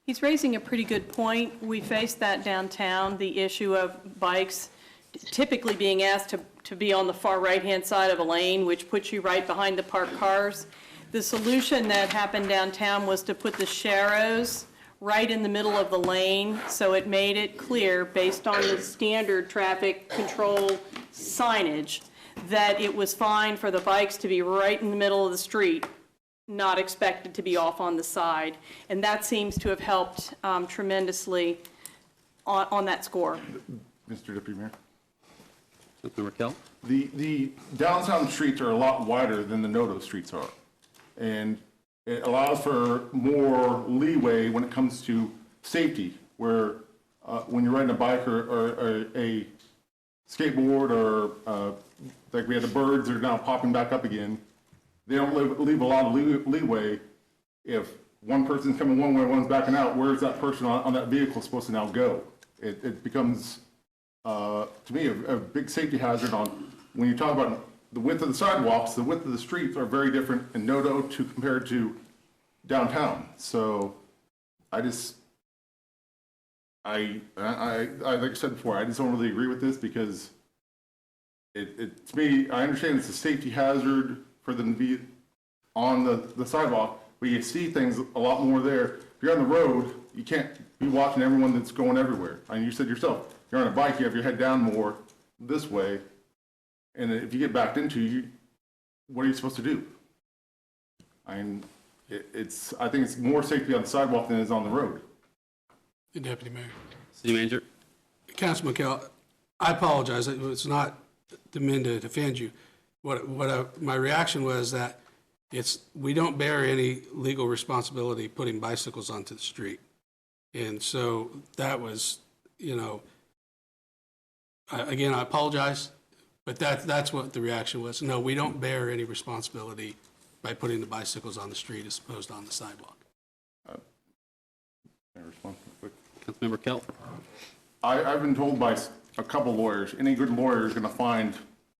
He's raising a pretty good point. We face that downtown, the issue of bikes typically being asked to be on the far right-hand side of a lane, which puts you right behind the parked cars. The solution that happened downtown was to put the sharrows right in the middle of the lane, so it made it clear, based on the standard traffic control signage, that it was fine for the bikes to be right in the middle of the street, not expected to be off on the side. And that seems to have helped tremendously on that score. Mr. Deputy Mayor. Councilmember Kell. The downtown streets are a lot wider than the NODO streets are. And it allows for more leeway when it comes to safety, where when you're riding a bike or a skateboard or like we had the birds that are now popping back up again, they don't leave a lot of leeway. If one person's coming one way, one's backing out, where is that person on that vehicle supposed to now go? It becomes, to me, a big safety hazard on, when you talk about the width of the sidewalks, the width of the streets are very different in NODO compared to downtown. So I like I said before, I just don't really agree with this because to me, I understand it's a safety hazard for them to be on the sidewalk, but you see things a lot more there. If you're on the road, you can't be watching everyone that's going everywhere. I mean, you said yourself, you're on a bike, you have your head down more this way, and if you get backed into, what are you supposed to do? I mean, I think it's more safety on the sidewalk than it is on the road. Deputy Mayor. City Manager. Councilman Kell, I apologize. It's not meant to offend you. My reaction was that we don't bear any legal responsibility putting bicycles onto the street. And so that was, again, I apologize, but that's what the reaction was. No, we don't bear any responsibility by putting the bicycles on the street as opposed to on the sidewalk. Can I respond quick? Councilmember Kell. I've been told by a couple lawyers, any good lawyer is going to find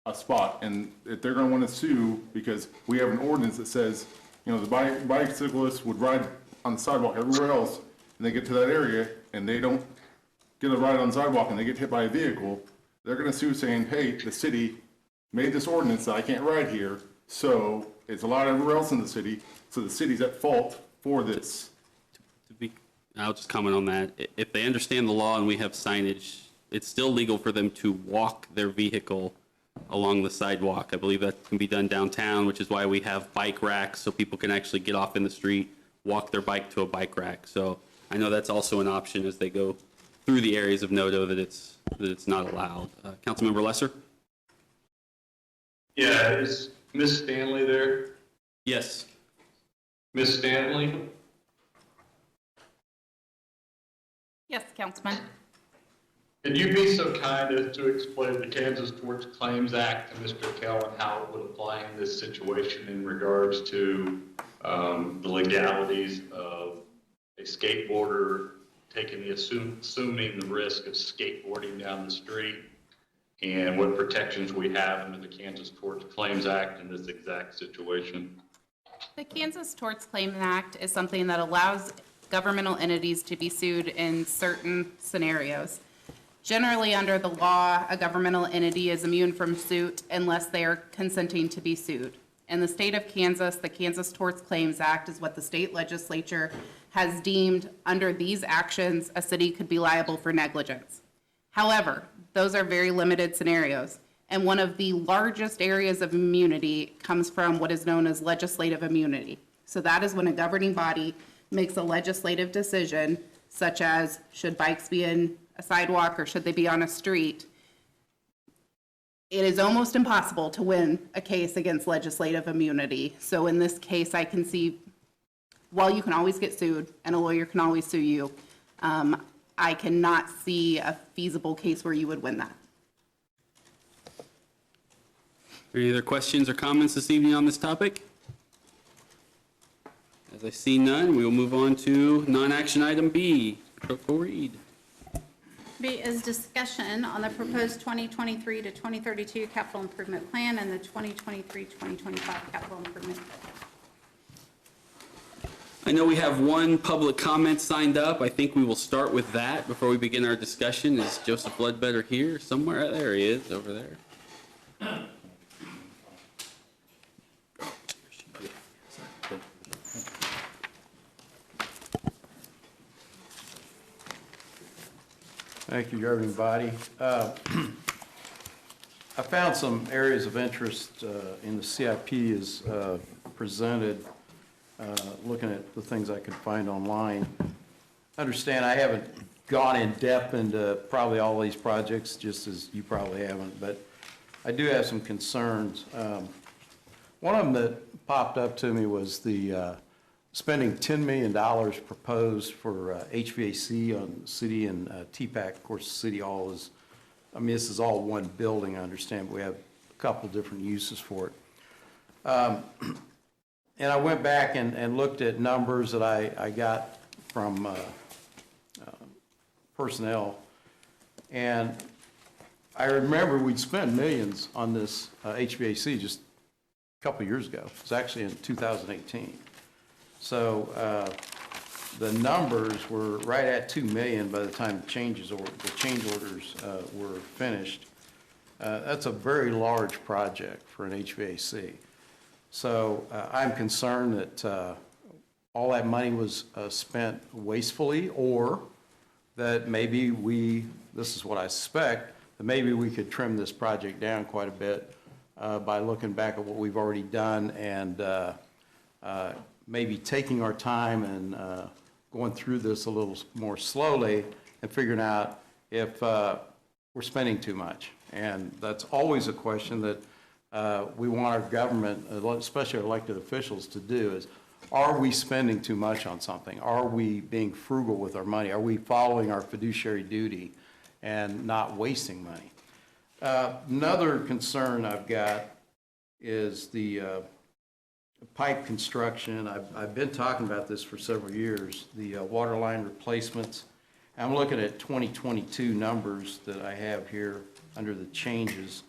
a spot, and if they're going to want to sue because we have an ordinance that says, the bicyclists would ride on the sidewalk everywhere else, and they get to that area and they don't get a ride on the sidewalk and they get hit by a vehicle, they're going to sue saying, hey, the city made this ordinance that I can't ride here, so it's allowed everywhere else in the city, so the city's at fault for this. I'll just comment on that. If they understand the law and we have signage, it's still legal for them to walk their vehicle along the sidewalk. I believe that can be done downtown, which is why we have bike racks so people can actually get off in the street, walk their bike to a bike rack. So I know that's also an option as they go through the areas of NODO that it's not allowed. Councilmember Lesser? Yeah, is Ms. Stanley there? Yes. Ms. Stanley? Yes, Councilman. Could you be so kind as to explain the Kansas Tort Claims Act to Mr. Kell and how it would apply in this situation in regards to the legalities of a skateboarder assuming the risk of skateboarding down the street, and what protections we have under the Kansas Tort Claims Act in this exact situation. The Kansas Tort Claims Act is something that allows governmental entities to be sued in certain scenarios. Generally, under the law, a governmental entity is immune from suit unless they are consenting to be sued. In the state of Kansas, the Kansas Tort Claims Act is what the state legislature has deemed under these actions a city could be liable for negligence. However, those are very limited scenarios, and one of the largest areas of immunity comes from what is known as legislative immunity. So that is when a governing body makes a legislative decision, such as should bikes be in a sidewalk or should they be on a street. It is almost impossible to win a case against legislative immunity. So in this case, I can see, while you can always get sued and a lawyer can always sue you, I cannot see a feasible case where you would win that. Any other questions or comments this evening on this topic? As I see none, we will move on to non-action item B. Clerk will read. B is discussion on the proposed 2023 to 2032 capital improvement plan and the 2023-2025 capital improvement budget. I know we have one public comment signed up. I think we will start with that before we begin our discussion. Is Joseph Ledbetter here somewhere? There he is, over there. Thank you, governing body. I found some areas of interest in the CIP as presented, looking at the things I could find online. Understand I haven't gone in depth into probably all these projects, just as you probably haven't, but I do have some concerns. One of them that popped up to me was the spending $10 million proposed for HVAC on the city and TPAC. Of course, City Hall is, I mean, this is all one building, I understand, but we have a couple different uses for it. And I went back and looked at numbers that I got from personnel, and I remember we'd spent millions on this HVAC just a couple of years ago. It was actually in 2018. So the numbers were right at 2 million by the time the change orders were finished. That's a very large project for an HVAC. So I'm concerned that all that money was spent wastefully, or that maybe this is what I suspect, that maybe we could trim this project down quite a bit by looking back at what we've already done and maybe taking our time and going through this a little more slowly and figuring out if we're spending too much. And that's always a question that we want our government, especially our elected officials, to do is, are we spending too much on something? Are we being frugal with our money? Are we following our fiduciary duty and not wasting money? Another concern I've got is the pipe construction. I've been talking about this for several years, the water line replacements. I'm looking at 2022 numbers that I have here under the changes.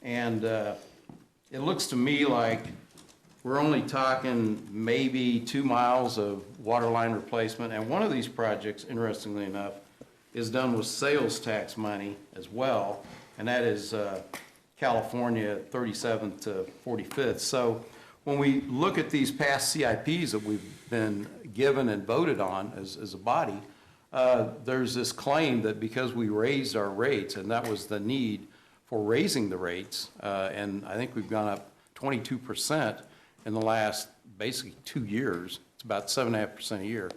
And it looks to me like we're only talking maybe 2 miles of water line replacement. And one of these projects, interestingly enough, is done with sales tax money as well. And that is California 37th to 45th. So when we look at these past CIPs that we've been given and voted on as a body, there's this claim that because we raised our rates, and that was the need for raising the rates, and I think we've gone up 22% in the last basically 2 years. It's about 7.5% a year.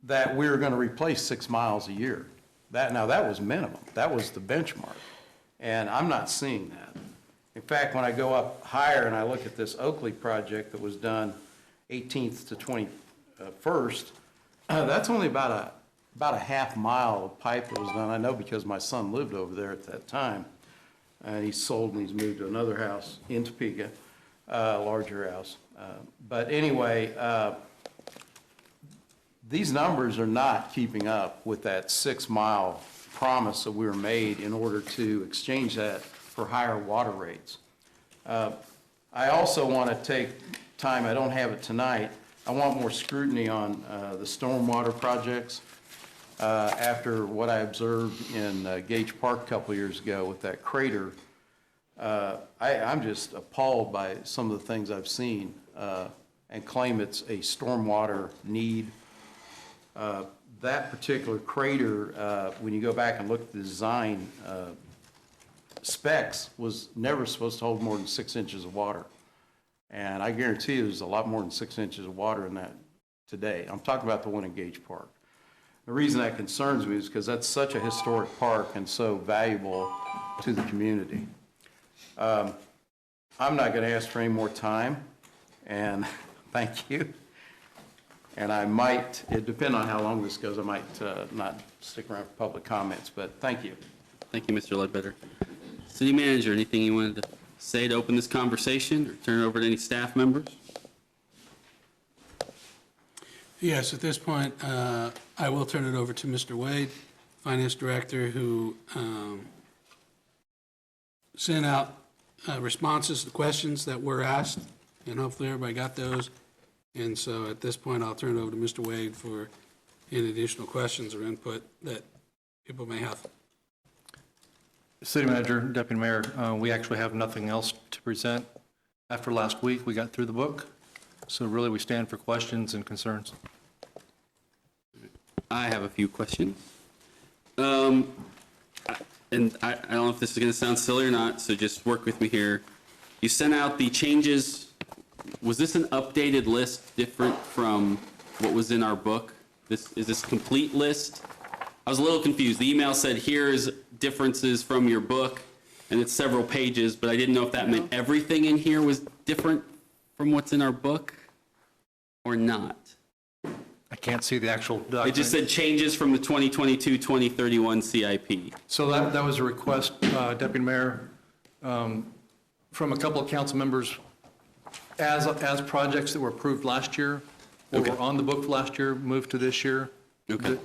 That we were going to replace 6 miles a year. Now that was minimum. That was the benchmark, and I'm not seeing that. In fact, when I go up higher and I look at this Oakley project that was done 18th to 21st, that's only about a half mile of pipe that was done. I know because my son lived over there at that time, and he sold and he's moved to another house in Topeka, a larger house. But anyway, these numbers are not keeping up with that 6-mile promise that we were made in order to exchange that for higher water rates. I also want to take time, I don't have it tonight, I want more scrutiny on the stormwater projects. After what I observed in Gage Park a couple years ago with that crater, I'm just appalled by some of the things I've seen and claim it's a stormwater need. That particular crater, when you go back and look at the design specs, was never supposed to hold more than 6 inches of water. And I guarantee you there's a lot more than 6 inches of water in that today. I'm talking about the one in Gage Park. The reason that concerns me is because that's such a historic park and so valuable to the community. I'm not going to ask for any more time, and thank you. And I might, it depends on how long this goes, I might not stick around for public comments, but thank you. Thank you, Mr. Ledbetter. City Manager, anything you wanted to say to open this conversation or turn it over to any staff members? Yes, at this point, I will turn it over to Mr. Wade, Finance Director, who sent out responses to questions that were asked, and hopefully everybody got those. And so at this point, I'll turn it over to Mr. Wade for any additional questions or input that people may have. City Manager, Deputy Mayor, we actually have nothing else to present. After last week, we got through the book. So really, we stand for questions and concerns. I have a few questions. And I don't know if this is going to sound silly or not, so just work with me here. You sent out the changes. Was this an updated list different from what was in our book? Is this a complete list? I was a little confused. The email said, here's differences from your book, and it's several pages, but I didn't know if that meant everything in here was different from what's in our book or not. I can't see the actual document. It just said changes from the 2022-2031 CIP. So that was a request, Deputy Mayor, from a couple of council members as projects that were approved last year, or were on the book last year, moved to this year,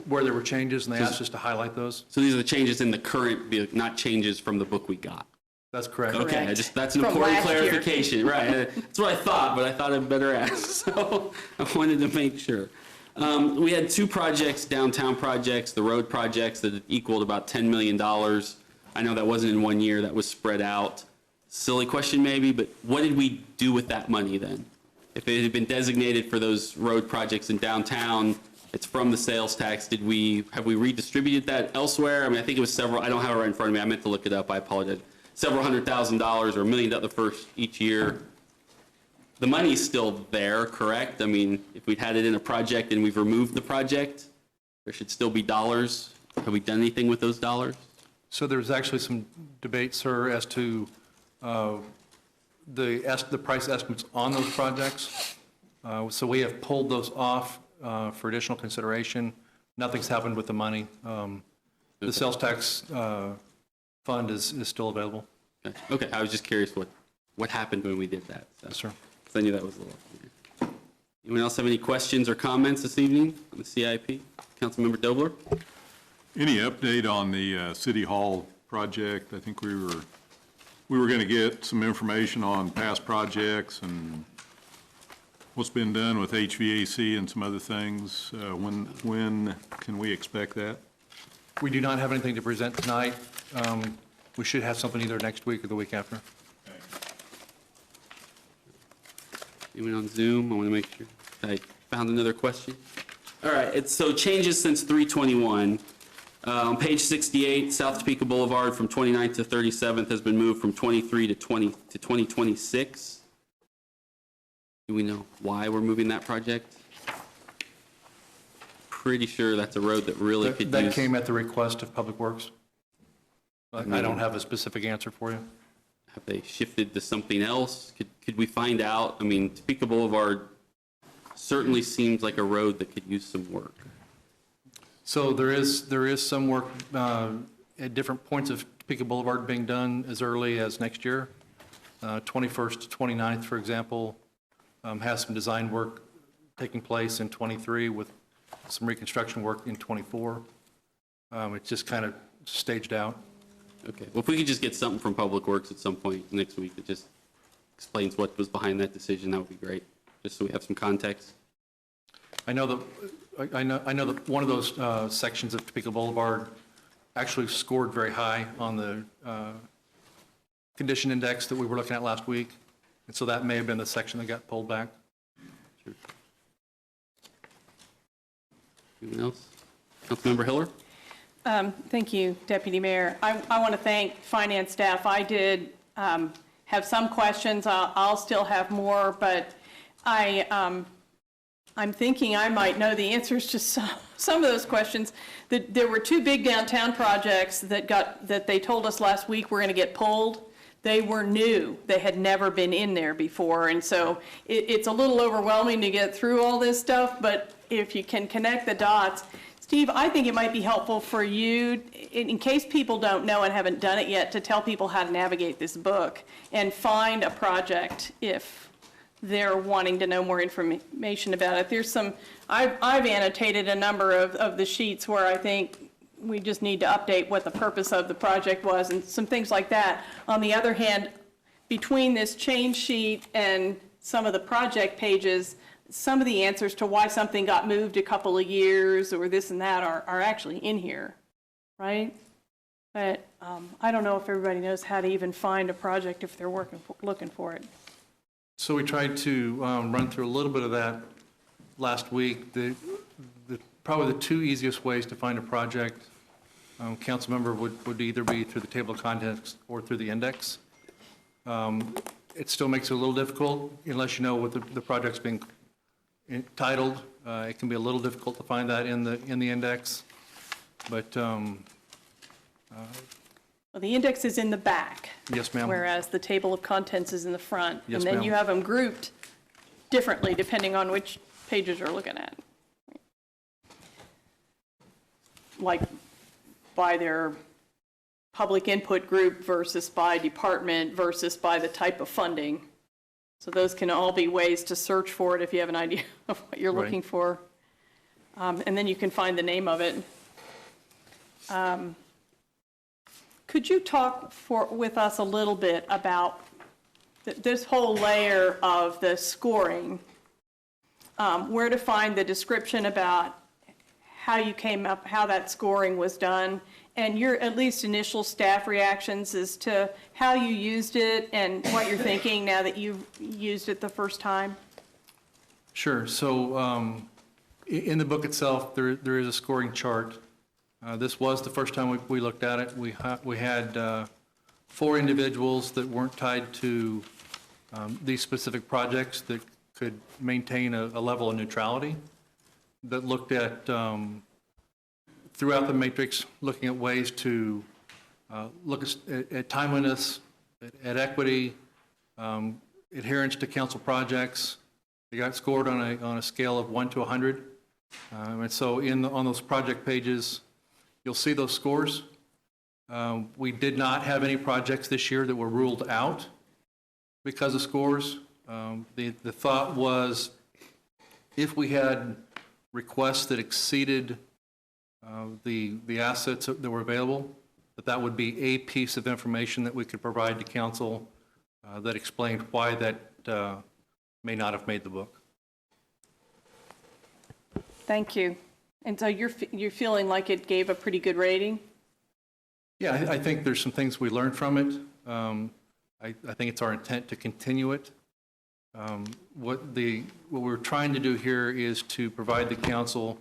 where there were changes, and they asked us to highlight those. So these are the changes in the current, not changes from the book we got. That's correct. Okay, that's an important clarification. Right, that's what I thought, but I thought I'd better ask, so I wanted to make sure. We had two projects, downtown projects, the road projects that equaled about $10 million. I know that wasn't in 1 year, that was spread out. Silly question maybe, but what did we do with that money then? If it had been designated for those road projects in downtown, it's from the sales tax, have we redistributed that elsewhere? I mean, I think it was several, I don't have it right in front of me, I meant to look it up, I apologize. Several $100,000 or $1 million first each year. The money's still there, correct? I mean, if we'd had it in a project and we've removed the project, there should still be dollars. Have we done anything with those dollars? So there was actually some debate, sir, as to the price estimates on those projects. So we have pulled those off for additional consideration. Nothing's happened with the money. The sales tax fund is still available. Okay, I was just curious what happened when we did that. So. Yes, sir. I knew that was a little. Anyone else have any questions or comments this evening on the CIP? Councilmember Dobler? Any update on the City Hall project? I think we were going to get some information on past projects and what's been done with HVAC and some other things. When can we expect that? We do not have anything to present tonight. We should have something either next week or the week after. Anyone on Zoom? I want to make sure I found another question. All right, so changes since 3/21. On page 68, South Topeka Boulevard from 29th to 37th has been moved from 23 to 2026. Do we know why we're moving that project? Pretty sure that's a road that really could use. That came at the request of Public Works. I don't have a specific answer for you. Have they shifted to something else? Could we find out? I mean, Topeka Boulevard certainly seems like a road that could use some work. So there is some work at different points of Topeka Boulevard being done as early as next year. 21st to 29th, for example, has some design work taking place in 23 with some reconstruction work in '24. It's just kind of staged out. Okay, well, if we could just get something from Public Works at some point next week that just explains what was behind that decision, that would be great, just so we have some context. I know that one of those sections of Topeka Boulevard actually scored very high on the condition index that we were looking at last week, and so that may have been the section that got pulled back. Sure. Anyone else? Councilmember Hiller? Thank you, Deputy Mayor. I want to thank finance staff. I did have some questions. I'll still have more, but I'm thinking I might know the answers to some of those questions. There were two big downtown projects that they told us last week were going to get pulled. They were new. They had never been in there before, and so it's a little overwhelming to get through all this stuff, but if you can connect the dots. Steve, I think it might be helpful for you, in case people don't know and haven't done it yet, to tell people how to navigate this book and find a project if they're wanting to know more information about it. There's some, I've annotated a number of the sheets where I think we just need to update what the purpose of the project was and some things like that. On the other hand, between this change sheet and some of the project pages, some of the answers to why something got moved a couple of years or this and that are actually in here, right? But I don't know if everybody knows how to even find a project if they're looking for it. So we tried to run through a little bit of that last week. Probably the two easiest ways to find a project, council member, would either be through the table of contents or through the index. It still makes it a little difficult unless you know what the project's being titled. It can be a little difficult to find that in the index, but Well, the index is in the back. Yes, ma'am. Whereas the table of contents is in the front. Yes, and then ma'am. you have them grouped differently depending on which pages you're looking at. Like by their public input group versus by department versus by the type of funding. So those can all be ways to search for it if you have an idea of what you're looking for. And then you can find the name of it. Could you talk with us a little bit about this whole layer of the scoring, where to find the description about how you came up, how that scoring was done, and your at least initial staff reactions as to how you used it and what you're thinking now that you've used it the first time? Sure. So in the book itself, there is a scoring chart. This was the first time we looked at it. We had 4 individuals that weren't tied to these specific projects that could maintain a level of neutrality, that looked at, throughout the matrix, looking at ways to look at timeliness, at equity, adherence to council projects. They got scored on a scale of 1 to 100. And so on those project pages, you'll see those scores. We did not have any projects this year that were ruled out because of scores. The thought was if we had requests that exceeded the assets that were available, that would be a piece of information that we could provide to council that explained why that may not have made the book. Thank you. And so you're feeling like it gave a pretty good rating? Yeah, I think there's some things we learned from it. I think it's our intent to continue it. What we're trying to do here is to provide the council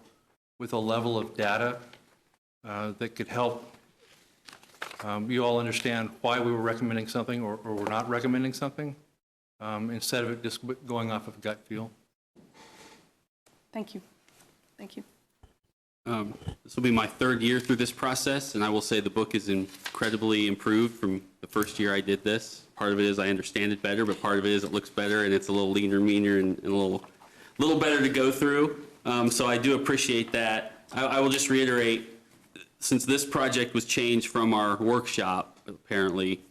with a level of data that could help you all understand why we were recommending something or we're not recommending something, instead of it just going off of gut feel. Thank you. Thank you. This will be my 3rd year through this process, and I will say the book is incredibly improved from the first year I did this. Part of it is I understand it better, but part of it is it looks better and it's a little leaner, meaner, and a little better to go through. So I do appreciate that. I will just reiterate, since this project was changed from our workshop, apparently,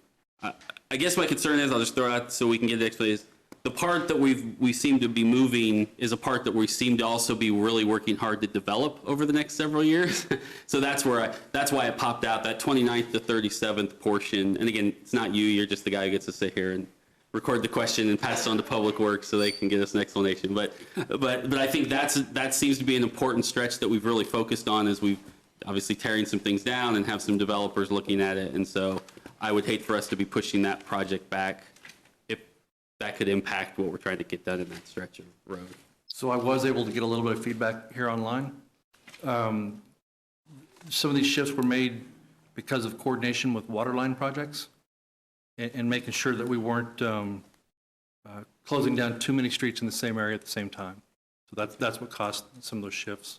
I guess my concern is, I'll just throw it out so we can get the explanation. the part that we seem to be moving is a part that we seem to also be really working hard to develop over the next several years. So that's why it popped out, that 29th to 37th portion. And again, it's not you, you're just the guy who gets to sit here and record the question and pass it on to Public Works so they can get us an explanation. But I think that seems to be an important stretch that we've really focused on as we've obviously tearing some things down and have some developers looking at it. And so I would hate for us to be pushing that project back if that could impact what we're trying to get done in that stretch of road. So I was able to get a little bit of feedback here online. Some of these shifts were made because of coordination with waterline projects and making sure that we weren't closing down too many streets in the same area at the same time. So that's what caused some of those shifts.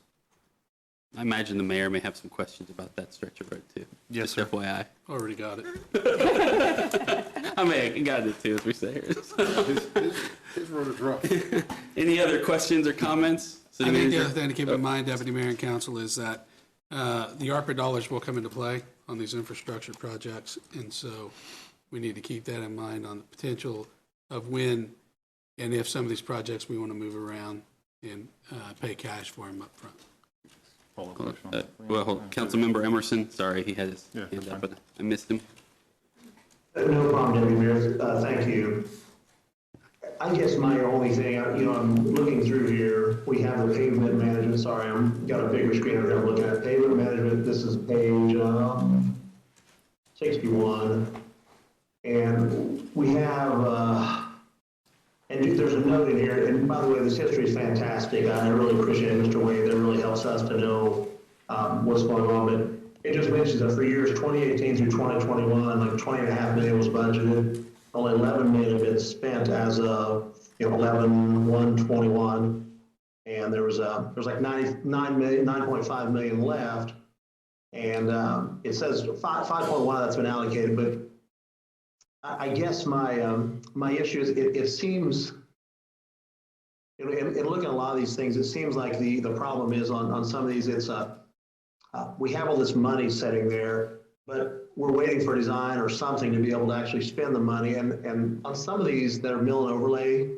I imagine the mayor may have some questions about that stretch of road too. Yes, Just sir. FYI. Already got it. I may have gotten it too, as we say here. His road is rough. Any other questions or comments? I City think the Manager? other thing to keep in mind, Deputy Mayor and Council, is that the ARPA dollars will come into play on these infrastructure projects, and so we need to keep that in mind on the potential of when and if some of these projects we want to move around and pay cash for them up front. Councilmember Emerson, sorry, he had his hand up, but I missed him. No problem, Deputy Mayor. Thank you. I guess my only thing, I'm looking through here. We have the pavement management. Sorry, got a bigger screen over there. I'm looking at pavement management. This is page 61. And we have, and there's a note in here. And by the way, this history is fantastic. I really appreciate it, Mr. Wade. That really helps us to know what's going on. But it just mentions that for years 2018 through 2021, like $20.5 million was budgeted. Only $11 million have been spent as of 11/1/21, and there was like $9.5 million left, and it says 5.1 that's been allocated. But I guess my issue is it seems, in looking at a lot of these things, it seems like the problem is on some of these. It's we have all this money sitting there, but we're waiting for design or something to be able to actually spend the money. And on some of these that are mill and overlay,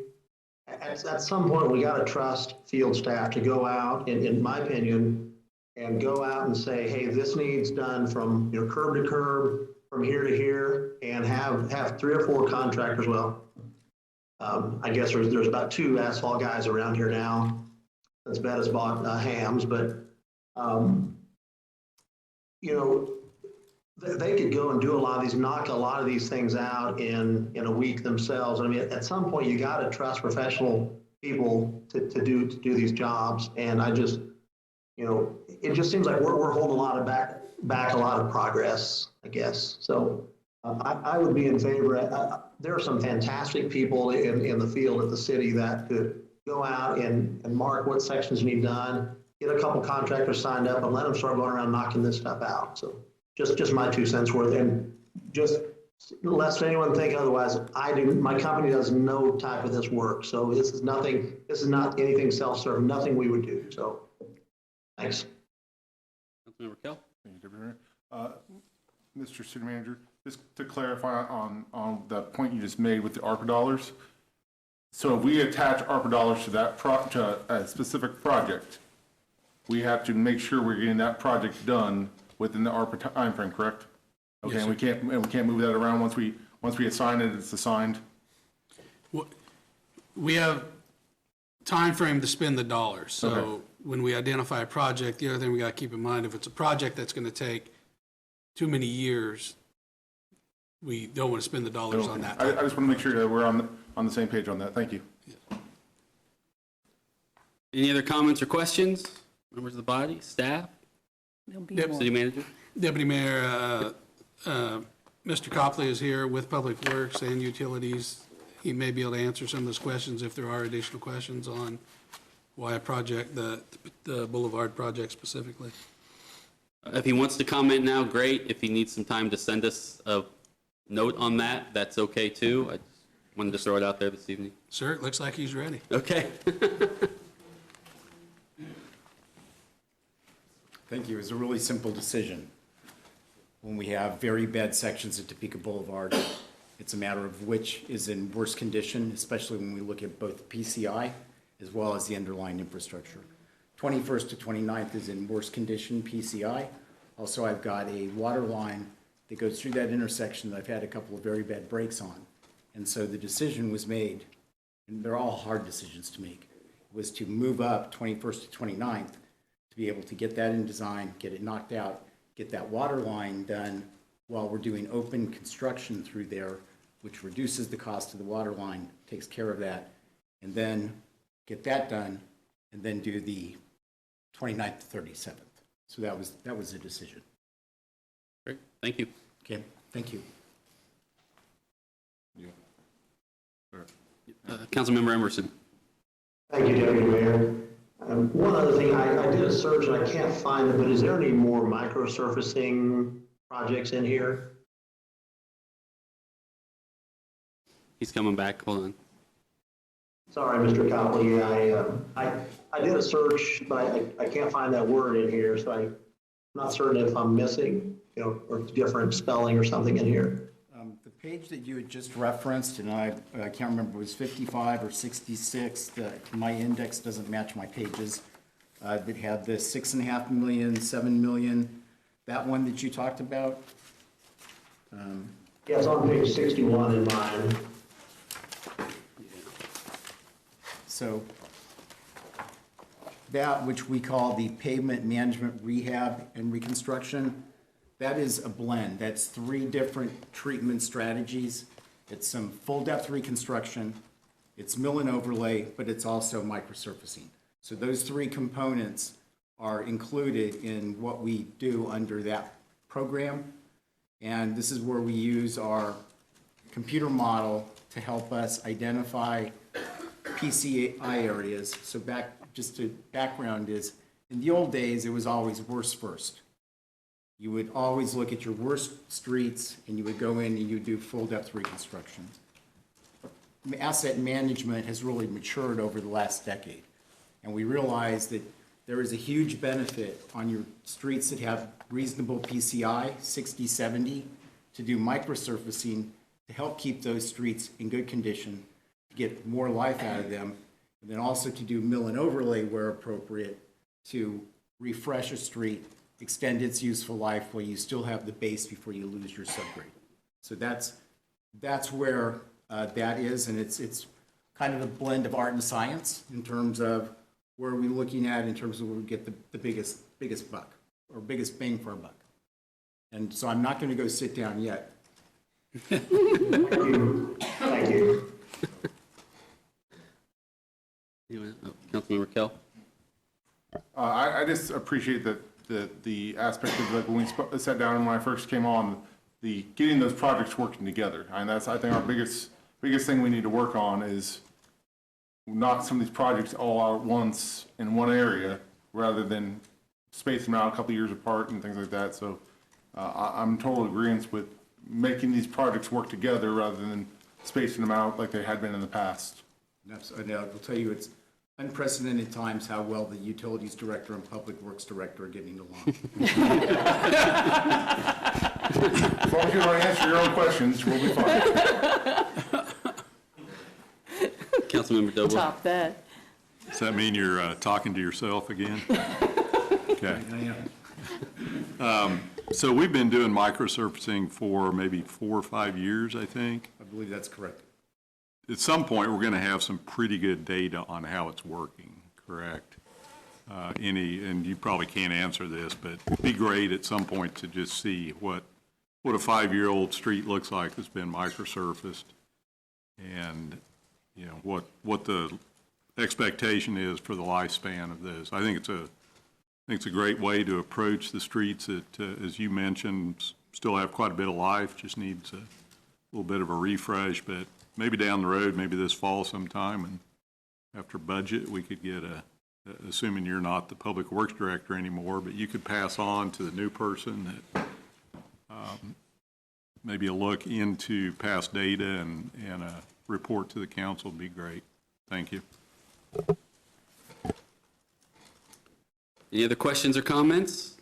at some point we got to trust field staff to go out, in my opinion, and go out and say, hey, this needs done from curb to curb, from here to here, and have 3 or 4 contractors. Well, I guess there's about 2 asphalt guys around here now since Bettis bought Hams, but they could go and do a lot of these, knock a lot of these things out in a week themselves. I mean, at some point you got to trust professional people to do these jobs. And I just, it just seems like we're holding a lot of back a lot of progress, I guess. So I would be in favor. There are some fantastic people in the field at the city that could go out and mark what sections need done, get a couple contractors signed up, and let them start going around knocking this stuff out. So just my 2 cents worth, and just lest anyone think otherwise, my company does no type of this work. So this is not anything self-serve, nothing we would do. So thanks. Councilmember Kell. Thank you, Deputy Mayor. Mr. City Manager, just to clarify on the point you just made with the ARPA dollars. So if we attach ARPA dollars to that to a specific project, we have to make sure we're getting that project done within the ARPA timeframe, correct? Okay, Yes, and we can't move that around once we assign it, it's assigned. We have time frame to spend the dollars. So Okay. when we identify a project, the other thing we got to keep in mind, if it's a project that's going to take too many years, we don't want to spend the dollars on that. I just want to make sure that we're on the same page on that. Thank you. Any other comments or questions? Members of the body, staff? City Manager? Deputy Mayor, Mr. Copley is here with Public Works and Utilities. He may be able to answer some of those questions if there are additional questions on why a project, the Boulevard project specifically. If he wants to comment now, great. If he needs some time to send us a note on that, that's okay too. I just wanted to throw it out there this evening. Sir, it looks like he's ready. Okay. Thank you. It was a really simple decision. When we have very bad sections of Topeka Boulevard, It's a matter of which is in worse condition, especially when we look at both PCI as well as the underlying infrastructure. 21st to 29th is in worse condition, PCI. Also, I've got a water line that goes through that intersection that I've had a couple of very bad breaks on. And so the decision was made, and they're all hard decisions to make, was to move up 21st to 29th to be able to get that in design, get it knocked out, get that water line done while we're doing open construction through there, which reduces the cost of the water line, takes care of that, and then get that done, and then do the 29th to 37th. So that was the decision. Great, thank you. Okay, thank you. Councilmember Emerson. Thank you, Deputy Mayor. One other thing, I did a search and I can't find it, but is there any more microsurfacing projects in here? He's coming back. Hold on. Sorry, Mr. Copley. I did a search, but I can't find that word in here, so I'm not certain if I'm missing, or different spelling or something in here. The page that you had just referenced, and I can't remember, it was 55 or 66. My index doesn't match my pages. That had the 6.5 million, 7 million. That one that you talked about. Yeah, it's on page 61 in mine. So that which we call the pavement management rehab and reconstruction, that is a blend. That's 3 different treatment strategies. It's some full depth reconstruction, it's mill and overlay, but it's also microsurfacing. So those 3 components are included in what we do under that program. And this is where we use our computer model to help us identify PCI areas. So just to background is, in the old days, it was always worst first. You would always look at your worst streets and you would go in and you do full depth reconstruction. Asset management has really matured over the last decade. And we realized that there is a huge benefit on your streets that have reasonable PCI, 60, 70, to do microsurfacing to help keep those streets in good condition, to get more life out of them, and then also to do mill and overlay where appropriate to refresh a street, extend its useful life while you still have the base before you lose your subgrade. So that's where that is, and it's kind of a blend of art and science in terms of where are we looking at in terms of where we get the biggest buck or biggest bang for our buck. And so I'm not going to go sit down yet. Thank you. Thank you. Councilmember Kell. I just appreciate that the aspect of like when we sat down and when I first came on, the getting those projects working together. And that's, I think, our biggest thing we need to work on is knock some of these projects all out at once in one area rather than space them out a couple of years apart and things like that. So I'm in total agreement with making these projects work together rather than spacing them out like they had been in the past. And I will tell you, it's unprecedented times how well the utilities director and public works director are getting along. As long as you don't answer your own questions, we'll be fine. Councilmember Doble. Top that. Does that mean you're talking to yourself again? Okay. So we've been doing microsurfacing for maybe 4 or 5 years, I think. I believe that's correct. At some point, we're going to have some pretty good data on how it's working, correct? And you probably can't answer this, but it'd be great at some point to just see what a 5-year-old street looks like that's been microsurfaced, and you know what the expectation is for the lifespan of this. I think it's a great way to approach the streets that, as you mentioned, still have quite a bit of life. Just needs a little bit of a refresh, but maybe down the road, maybe this fall sometime, and after budget, we could get assuming you're not the public works director anymore, but you could pass on to the new person that maybe a look into past data and a report to the council would be great. Thank you. Any other questions or comments?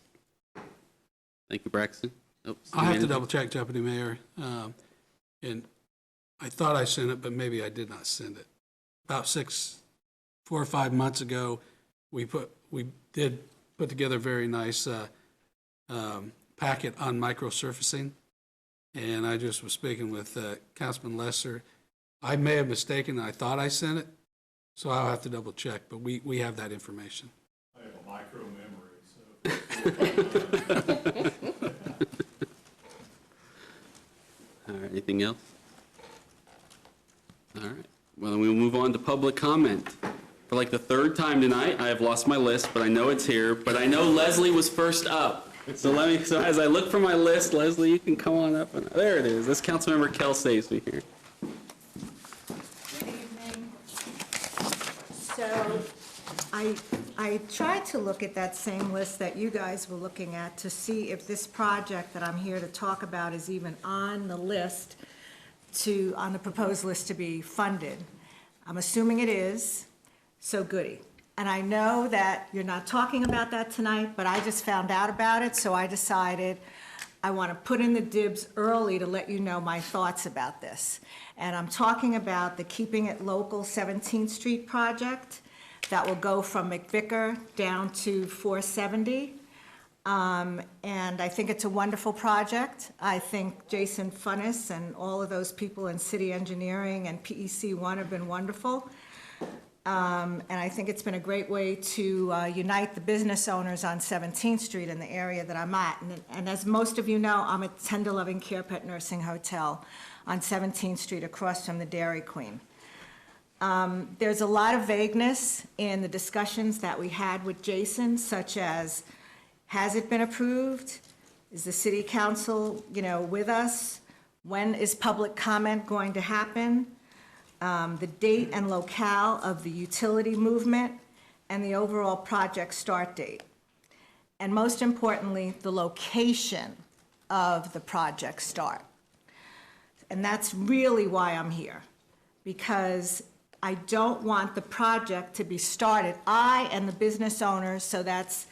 Thank you, Braxton. I have to double check, Deputy Mayor. And I thought I sent it, but maybe I did not send it. About 4 or 5 months ago, we did put together a very nice packet on microsurfacing. And I just was speaking with Councilman Lesser. I may have mistaken, I thought I sent it, so I'll have to double check, but we have that information. I have a micro memory, so. All right, anything else? All right, well, then we'll move on to public comment. For like the third time tonight, I have lost my list, but I know it's here, but I know Leslie was first up. So as I look for my list, Leslie, you can come on up. There it is. That's Councilmember Kel Stacey here. Good evening. So I tried to look at that same list that you guys were looking at to see if this project that I'm here to talk about is even on the list on the proposed list to be funded. I'm assuming it is, so goody. And I know that you're not talking about that tonight, but I just found out about it, so I decided I want to put in the dibs early to let you know my thoughts about this. And I'm talking about the Keeping It Local 17th Street project that will go from McVicker down to 470. And I think it's a wonderful project. I think Jason Funnis and all of those people in city engineering and PEC1 have been wonderful. And I think it's been a great way to unite the business owners on 17th Street in the area that I'm at. And as most of you know, I'm at Tender Loving Care Pet Nursing Hotel on 17th Street across from the Dairy Queen. There's a lot of vagueness in the discussions that we had with Jason, such as, has it been approved? Is the city council, with us? When is public comment going to happen? The date and locale of the utility movement, and the overall project start date. And most importantly, the location of the project start. And that's really why I'm here, because I don't want the project to be started. I and the business owners, so that's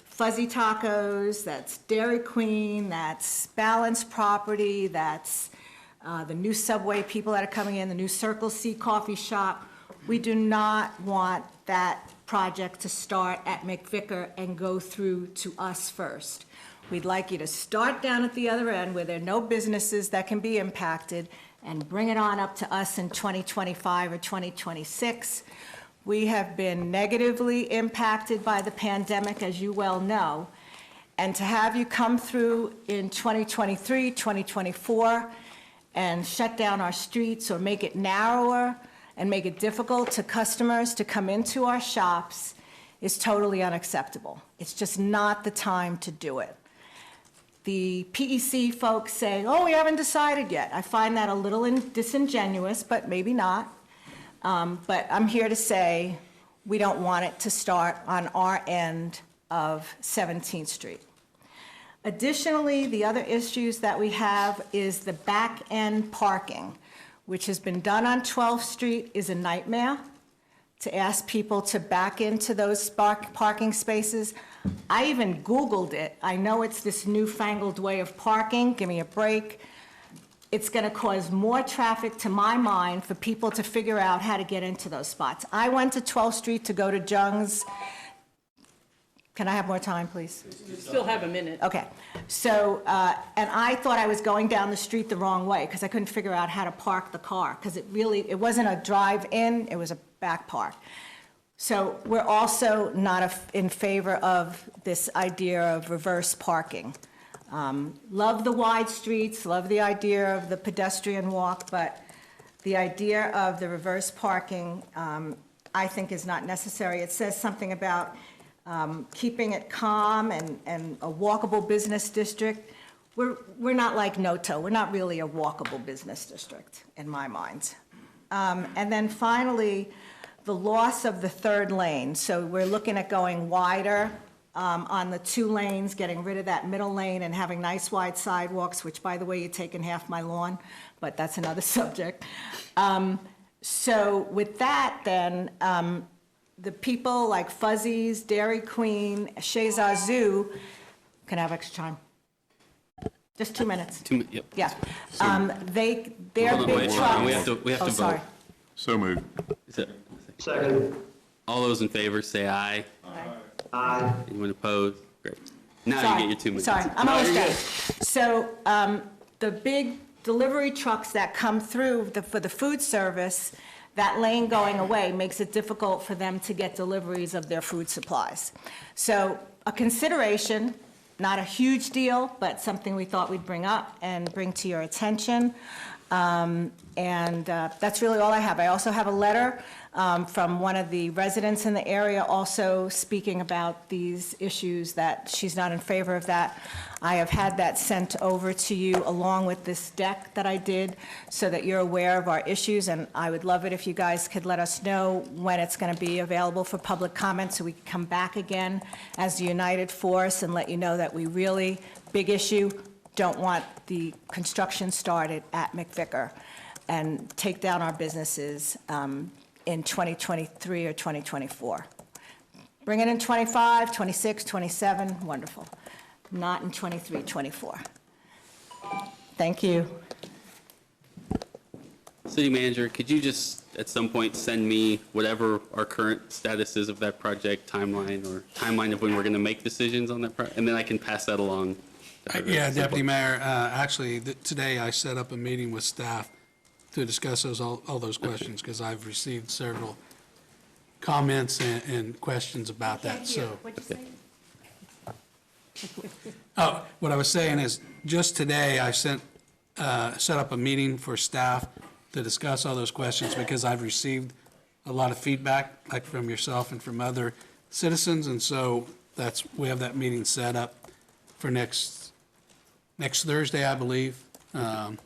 Fuzzy Tacos, that's Dairy Queen, that's Balanced Property, that's the new Subway people that are coming in, the new Circle C coffee shop. We do not want that project to start at McVicker and go through to us first. We'd like you to start down at the other end where there are no businesses that can be impacted and bring it on up to us in 2025 or 2026. We have been negatively impacted by the pandemic, as you well know. And to have you come through in 2023, 2024, and shut down our streets or make it narrower and make it difficult to customers to come into our shops is totally unacceptable. It's just not the time to do it. The PEC folks say, oh, we haven't decided yet. I find that a little disingenuous, but maybe not. But I'm here to say we don't want it to start on our end of 17th Street. Additionally, the other issues that we have is the back end parking, which has been done on 12th Street is a nightmare to ask people to back into those parking spaces. I even Googled it. I know it's this newfangled way of parking. Give me a break. It's going to cause more traffic, to my mind, for people to figure out how to get into those spots. I went to 12th Street to go to Jung's. Can I have more time, please? You still have a minute. Okay. So, and I thought I was going down the street the wrong way because I couldn't figure out how to park the car because it wasn't a drive-in, it was a back park. So we're also not in favor of this idea of reverse parking. Love the wide streets, love the idea of the pedestrian walk, but the idea of the reverse parking, I think is not necessary. It says something about keeping it calm and a walkable business district. We're not like Noto. We're not really a walkable business district in my mind. And then finally, the loss of the third lane. So we're looking at going wider on the 2 lanes, getting rid of that middle lane and having nice wide sidewalks, which, by the way, you're taking half my lawn, but that's another subject. So with that, then, the people like Fuzzy's, Dairy Queen, Chez Azou, can I have extra time? Just 2 minutes. Yep. Yeah. They're Hold on, big wait, trucks. we have Oh, to sorry. vote. So moved. Second. All those in favor say aye. Aye. Anyone opposed? Great. Now Sorry, you get your 2 minutes. Sorry, I'm No, almost you're done. good. So the big delivery trucks that come through for the food service, that lane going away makes it difficult for them to get deliveries of their food supplies. So a consideration, not a huge deal, but something we thought we'd bring up and bring to your attention. That's really all I have. I also have a letter from one of the residents in the area also speaking about these issues, that she's not in favor of that. I have had that sent over to you along with this deck that I did so that you're aware of our issues, and I would love it if you guys could let us know when it's going to be available for public comment so we can come back again as a united force and let you know that we really, big issue, don't want the construction started at McVicker and take down our businesses in 2023 or 2024. Bring it in 25, 26, 27, wonderful. Not in 23, 24. Thank you. City Manager, could you just at some point send me whatever our current status is of that project, timeline of when we're going to make decisions on that project, and then I can pass that along. Yeah, Deputy Mayor, actually, today I set up a meeting with staff to discuss all those questions, because I've received several comments and questions about that, so. What'd you say? Oh, what I was saying is, just today, I set up a meeting for staff to discuss all those questions, because I've received a lot of feedback, like from yourself and from other citizens, and so we have that meeting set up for next Thursday, I believe, and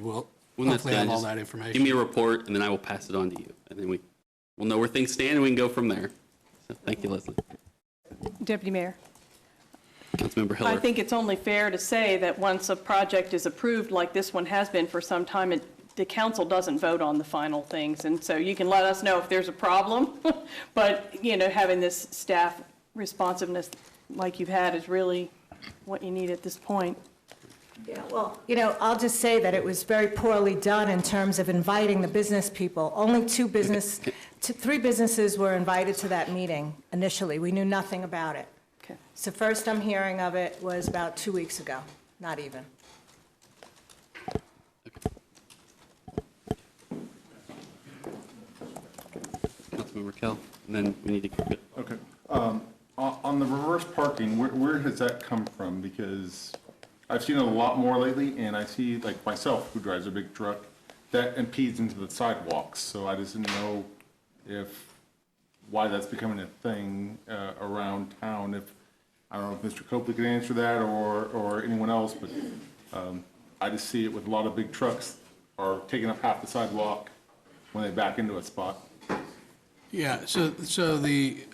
we'll When that's hopefully have done, all just that information. give me a report, and then I will pass it on to you, and then we'll know where things stand, and we can go from there. So, thank you, Leslie. Deputy Mayor. Councilmember Hiller. I think it's only fair to say that once a project is approved, like this one has been for some time, the council doesn't vote on the final things. And so you can let us know if there's a problem, but, having this staff responsiveness like you've had is really what you need at this point. Yeah, well, I'll just say that it was very poorly done in terms of inviting the business people. Only three businesses were invited to that meeting initially. We knew nothing about it. Okay. So first I'm hearing of it was about 2 weeks ago, not even. Councilmember Kell, and then we need to keep it. Okay. On the reverse parking, where has that come from? Because I've seen it a lot more lately, and I see, like myself, who drives a big truck, that impedes into the sidewalks. So I just didn't know why that's becoming a thing around town. I don't know if Mr. Copley could answer that, or anyone else, but I just see it with a lot of big trucks are taking up half the sidewalk when they back into a spot. Yeah, so the,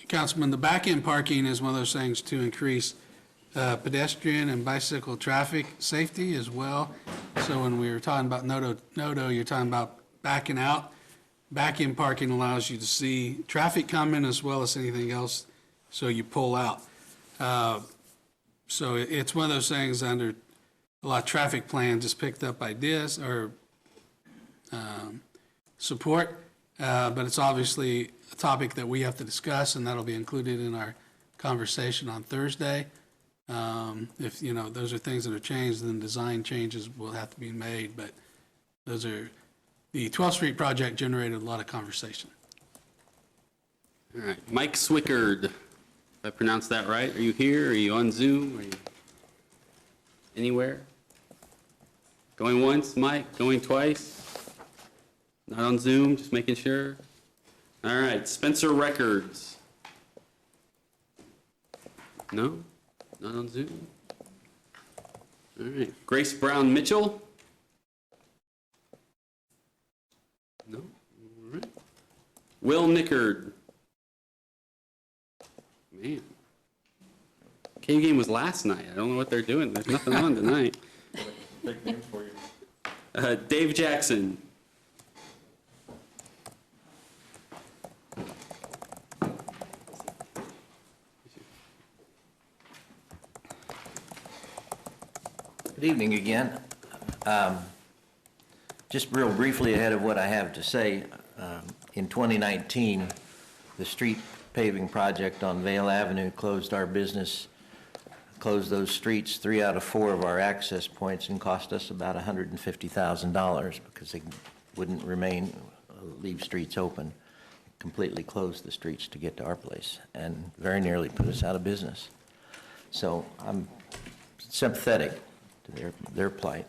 Councilman, the back-end parking is one of those things to increase pedestrian and bicycle traffic safety as well. So when we were talking about NODO, you're talking about backing out. Back-end parking allows you to see traffic coming as well as anything else, so you pull out. So it's one of those things under a lot of traffic plans is picked up ideas or support, but it's obviously a topic that we have to discuss, and that'll be included in our conversation on Thursday. If, those are things that are changed, then design changes will have to be made, but the 12th Street project generated a lot of conversation. All right, Mike Swickard, if I pronounced that right, are you here? Are you on Zoom? Are you anywhere? Going once, Mike? Going twice? Not on Zoom, just making sure. All right, Spencer Records. No? Not on Zoom? All right, Grace Brown Mitchell? No? All right. Will Nickard. Man. Cave game was last night. I don't know what they're doing. There's nothing on tonight. Big names for you. Dave Jackson. Good evening again. Just real briefly ahead of what I have to say, in 2019, the street paving project on Vale Avenue closed our business, closed those streets, 3 out of 4 of our access points, and cost us about $150,000 because they wouldn't leave streets open, completely closed the streets to get to our place, and very nearly put us out of business. So I'm sympathetic to their plight.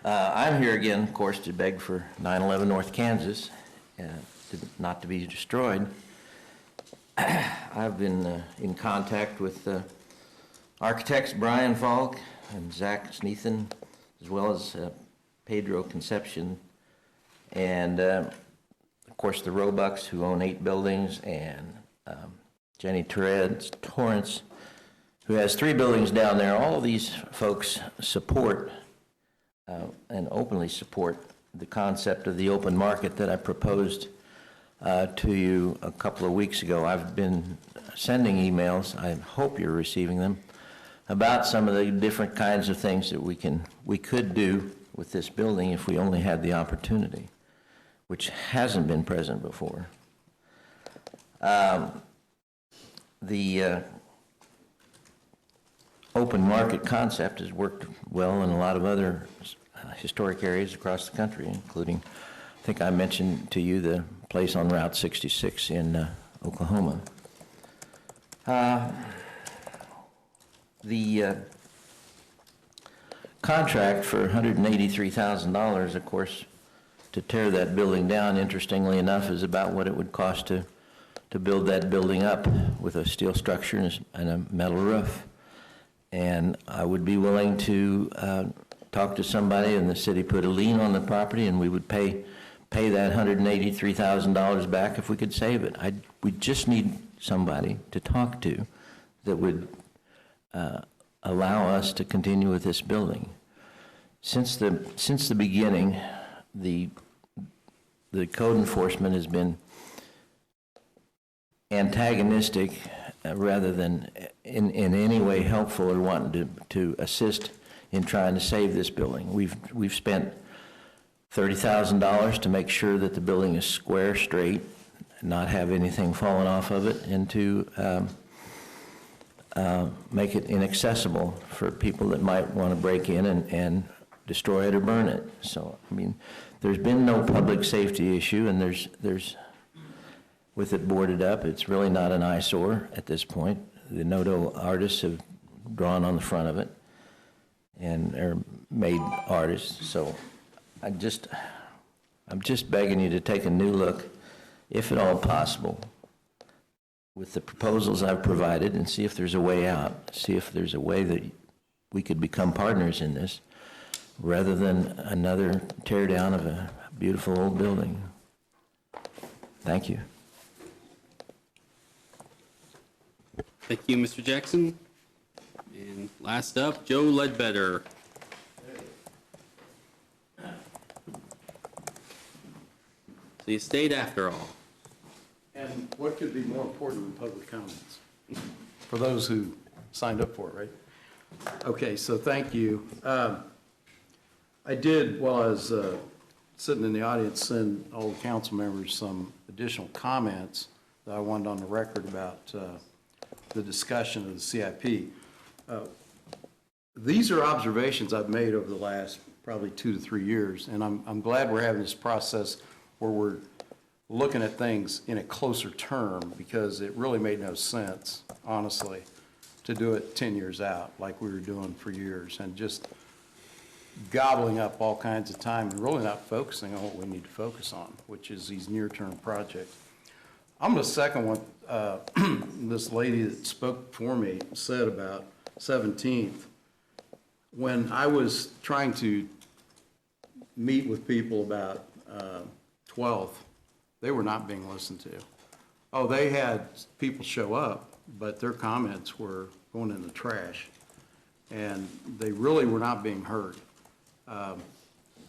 I'm here again, of course, to beg for 911 North Kansas, not to be destroyed. I've been in contact with architects Brian Falk and Zach Sneathan, as well as Pedro Concepcion, and of course the Roebucks, who own 8 buildings, and Jenny Torrance, who has 3 buildings down there. All of these folks support and openly support the concept of the open market that I proposed to you a couple of weeks ago. I've been sending emails, I hope you're receiving them, about some of the different kinds of things that we could do with this building if we only had the opportunity, which hasn't been present before. The open market concept has worked well in a lot of other historic areas across the country, including, I think I mentioned to you, the place on Route 66 in Oklahoma. The contract for $183,000, of course, to tear that building down, interestingly enough, is about what it would cost to build that building up with a steel structure and a metal roof. And I would be willing to talk to somebody and the city put a lien on the property, and we would pay that $183,000 back if we could save it. We just need somebody to talk to that would allow us to continue with this building. Since the beginning, the code enforcement has been antagonistic rather than in any way helpful or wanting to assist in trying to save this building. We've spent $30,000 to make sure that the building is square, straight, not have anything falling off of it, and to make it inaccessible for people that might want to break in and destroy it or burn it. So, I mean, there's been no public safety issue, and there's with it boarded up, it's really not an eyesore at this point. The Noto artists have drawn on the front of it and are made artists. So I'm just begging you to take a new look, if at all possible, with the proposals I've provided, and see if there's a way out, see if there's a way that we could become partners in this rather than another tear down of a beautiful old building. Thank you. Thank you, Mr. Jackson. And last up, Joe Ledbetter. So you stayed after all. And what could be more important than public comments? For those who signed up for it, right? Okay, so thank you. I did, while I was sitting in the audience, send all the council members some additional comments that I wanted on the record about the discussion of the CIP. These are observations I've made over the last probably 2 to 3 years, and I'm glad we're having this process where we're looking at things in a closer term, because it really made no sense, honestly, to do it 10 years out like we were doing for years, and just gobbling up all kinds of time and really not focusing on what we need to focus on, which is these near-term projects. I'm going to second what this lady that spoke for me said about 17th. When I was trying to meet with people about 12th, they were not being listened to. Oh, they had people show up, but their comments were going in the trash, and they really were not being heard.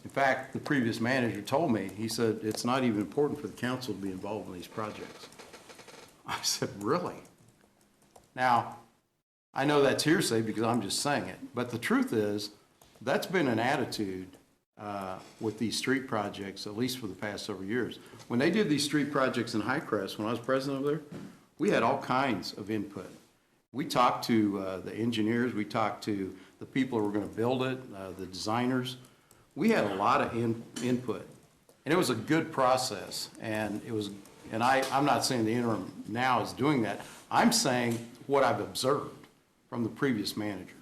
In fact, the previous manager told me, he said, it's not even important for the council to be involved in these projects. I said, really? Now, I know that's hearsay because I'm just saying it, but the truth is, that's been an attitude with these street projects, at least for the past several years. When they did these street projects in Highcrest, when I was president over there, we had all kinds of input. We talked to the engineers, we talked to the people who were going to build it, the designers. We had a lot of input, and it was a good process. And it was, and I'm not saying the interim now is doing that. I'm saying what I've observed from the previous manager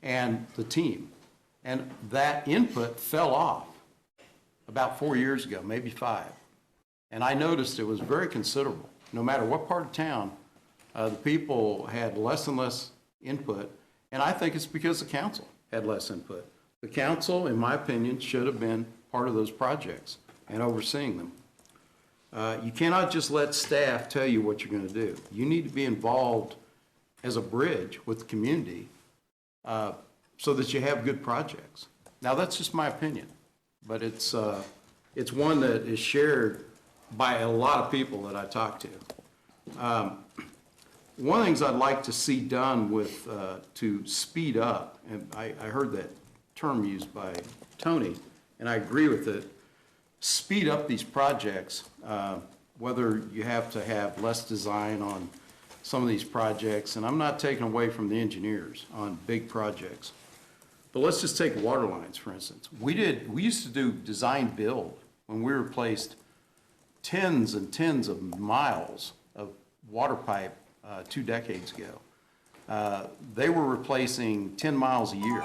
and the team. And that input fell off about 4 years ago, maybe 5. And I noticed it was very considerable. No matter what part of town, the people had less and less input. And I think it's because the council had less input. The council, in my opinion, should have been part of those projects and overseeing them. You cannot just let staff tell you what you're going to do. You need to be involved as a bridge with the community so that you have good projects. Now, that's just my opinion, but it's one that is shared by a lot of people that I talk to. One of the things I'd like to see done with, to speed up, and I heard that term used by Tony, and I agree with it, speed up these projects, whether you have to have less design on some of these projects, and I'm not taking away from the engineers on big projects. But let's just take water lines, for instance. We used to do design build when we replaced tens and tens of miles of water pipe 2 decades ago. They were replacing 10 miles a year,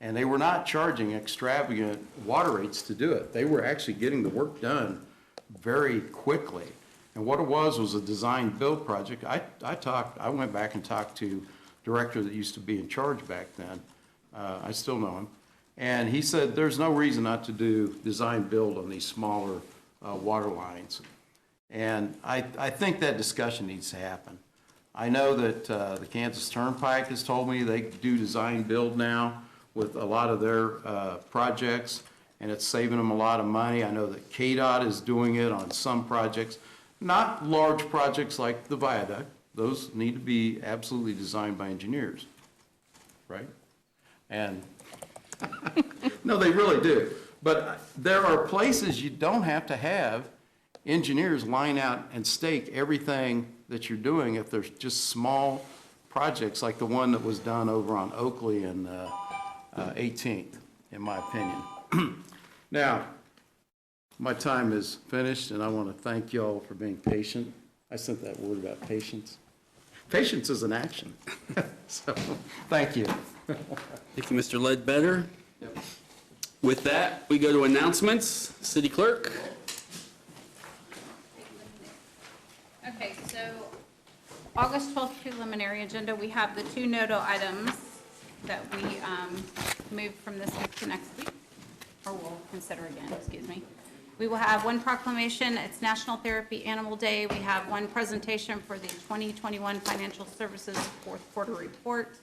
and they were not charging extravagant water rates to do it. They were actually getting the work done very quickly. And what it was a design build project. I went back and talked to the director that used to be in charge back then. I still know him. And he said there's no reason not to do design build on these smaller water lines. And I think that discussion needs to happen. I know that the Kansas Turnpike has told me they do design build now with a lot of their projects, and it's saving them a lot of money. I know that KDOT is doing it on some projects. Not large projects like the viaduct. Those need to be absolutely designed by engineers, right? And no, they really do. But there are places you don't have to have engineers line out and stake everything that you're doing if there's just small projects like the one that was done over on Oakley and 18th, in my opinion. Now, my time is finished, and I want to thank you all for being patient. I sent that word about patience. Patience is an action. So, thank you. Thank you, Mr. Ledbetter. With that, we go to announcements. City Clerk. Okay, so August 12th preliminary agenda, we have the 2 nodal items that we moved from this week to next week, or we'll consider again, excuse me. We will have 1 proclamation, it's National Therapy Animal Day. We have 1 presentation for the 2021 Financial Services 4th Quarter Report.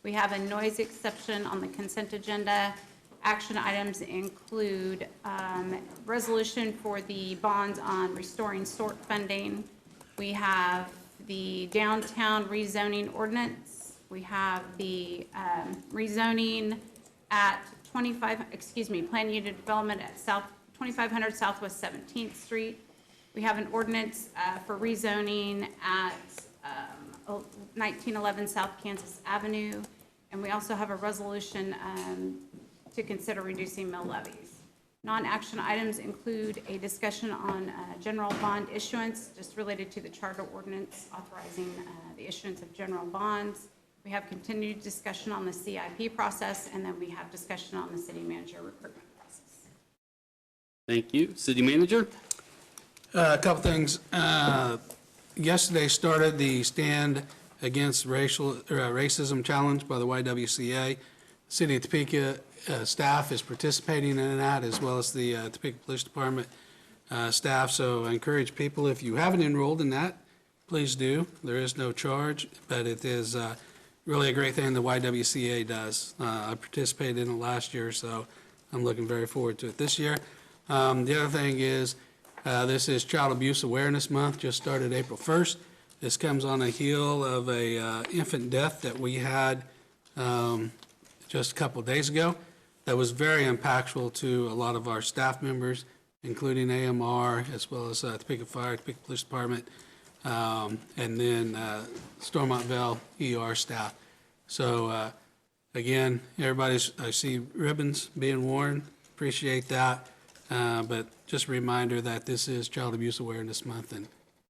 We have a noise exception on the consent agenda. Action items include resolution for the bonds on restoring SORT funding. We have the downtown rezoning ordinance. We have the rezoning at plan unit development at 2500 Southwest 17th Street. We have an ordinance for rezoning at 1911 South Kansas Avenue. And we also have a resolution to consider reducing mill levies. Non-action items include a discussion on general bond issuance, just related to the charter ordinance authorizing the issuance of general bonds. We have continued discussion on the CIP process, and then we have discussion on the city manager recruitment process. Thank you. City Manager. A couple things. Yesterday started the Stand Against Racism Challenge by the YWCA. City of Topeka staff is participating in that, as well as the Topeka Police Department staff. So I encourage people, if you haven't enrolled in that, please do. There is no charge, but it is really a great thing the YWCA does. I participated in it last year, so I'm looking very forward to it this year. The other thing is, this is Child Abuse Awareness Month, just started April 1st. This comes on the heel of a infant death that we had just a couple days ago that was very impactful to a lot of our staff members, including AMR, as well as Topeka Fire, Topeka Police Department, and then Stormontville ER staff. So again, everybody's, I see ribbons being worn, appreciate that. But just a reminder that this is Child Abuse Awareness Month, and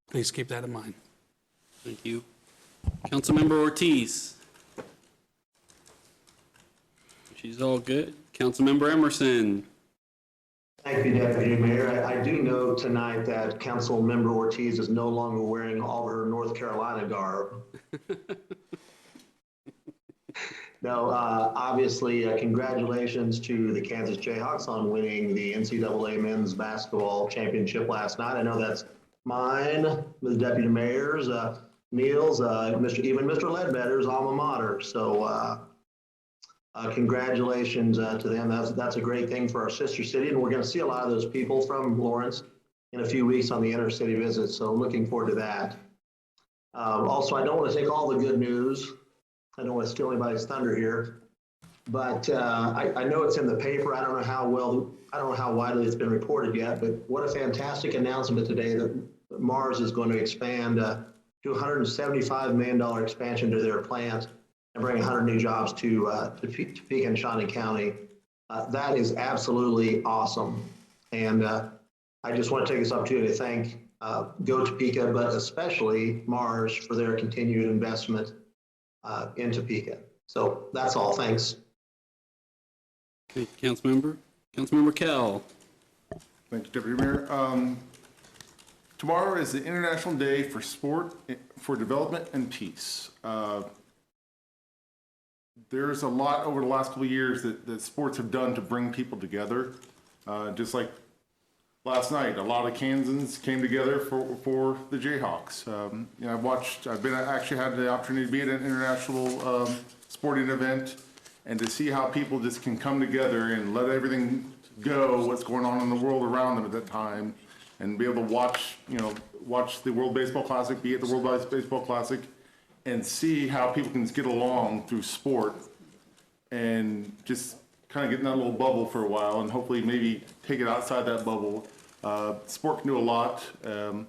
please keep that in mind. Thank you. Councilmember Ortiz. She's all good. Councilmember Emerson. Thank you, Deputy Mayor. I do know tonight that Councilmember Ortiz is no longer wearing all of her North Carolina garb. No, obviously, congratulations to the Kansas Jayhawks on winning the NCAA men's basketball championship last night. I know that's mine, the Deputy Mayor's, Neil's, even Mr. Ledbetter's alma mater. So congratulations to them. That's a great thing for our sister city, and we're going to see a lot of those people from Lawrence in a few weeks on the intercity visit. So looking forward to that. Also, I don't want to take all the good news. I don't want to steal anybody's thunder here, but I know it's in the paper. I don't know how widely it's been reported yet, but what a fantastic announcement today that Mars is going to expand to $175 million expansion to their plant and bring 100 new jobs to Topeka and Shawnee County. That is absolutely awesome. And I just want to take this opportunity to thank Go Topeka, but especially Mars for their continued investment in Topeka. So that's all. Thanks. Okay, Councilmember Kell. Thank you, Deputy Mayor. Tomorrow is the International Day for Sport for Development and Peace. There's a lot over the last couple of years that sports have done to bring people together. Just like last night, a lot of Kansans came together for the Jayhawks. I've actually had the opportunity to be at an international sporting event, and to see how people just can come together and let everything go, what's going on in the world around them at that time, and be able to watch the World Baseball Classic, be at the World Baseball Classic, and see how people can get along through sport and just kind of get in that little bubble for a while, and hopefully maybe take it outside that bubble. Sport can do a lot, and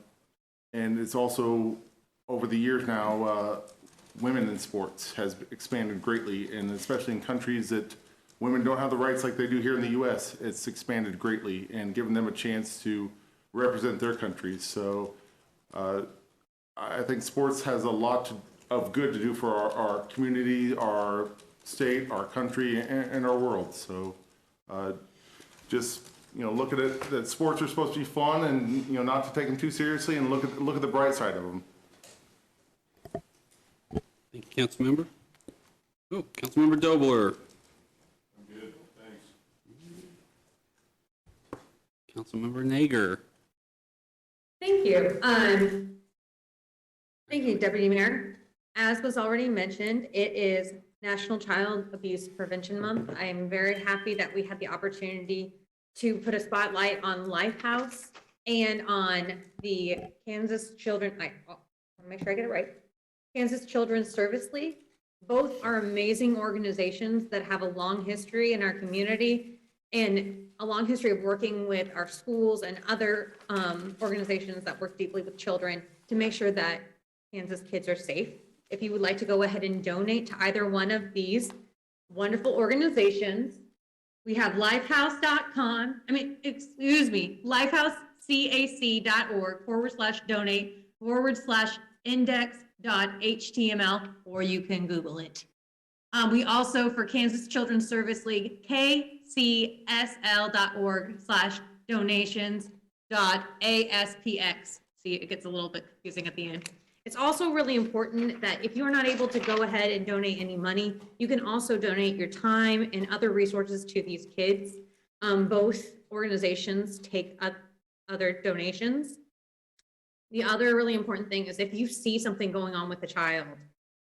it's also, over the years now, women in sports has expanded greatly, and especially in countries that women don't have the rights like they do here in the U.S., it's expanded greatly and given them a chance to represent their countries. So I think sports has a lot of good to do for our community, our state, our country, and our world. So just look at it that sports are supposed to be fun, and not to take them too seriously, and look at the bright side of them. Thank you, Councilmember. Oh, Councilmember Dobler. I'm good, thanks. Councilmember Nager. Thank you. Thank you, Deputy Mayor. As was already mentioned, it is National Child Abuse Prevention Month. I am very happy that we had the opportunity to put a spotlight on Lifehouse and on the Kansas Children, I want to make sure I get it right, Kansas Children's Service League. Both are amazing organizations that have a long history in our community and a long history of working with our schools and other organizations that work deeply with children to make sure that Kansas kids are safe. If you would like to go ahead and donate to either one of these wonderful organizations, we have lifehouse.com, lifehousecac.org/donate/index.html, or you can Google it. We also, for Kansas Children's Service League, kcsl.org/donations.aspx. See, it gets a little bit confusing at the end. It's also really important that if you're not able to go ahead and donate any money, you can also donate your time and other resources to these kids. Both organizations take other donations. The other really important thing is if you see something going on with a child,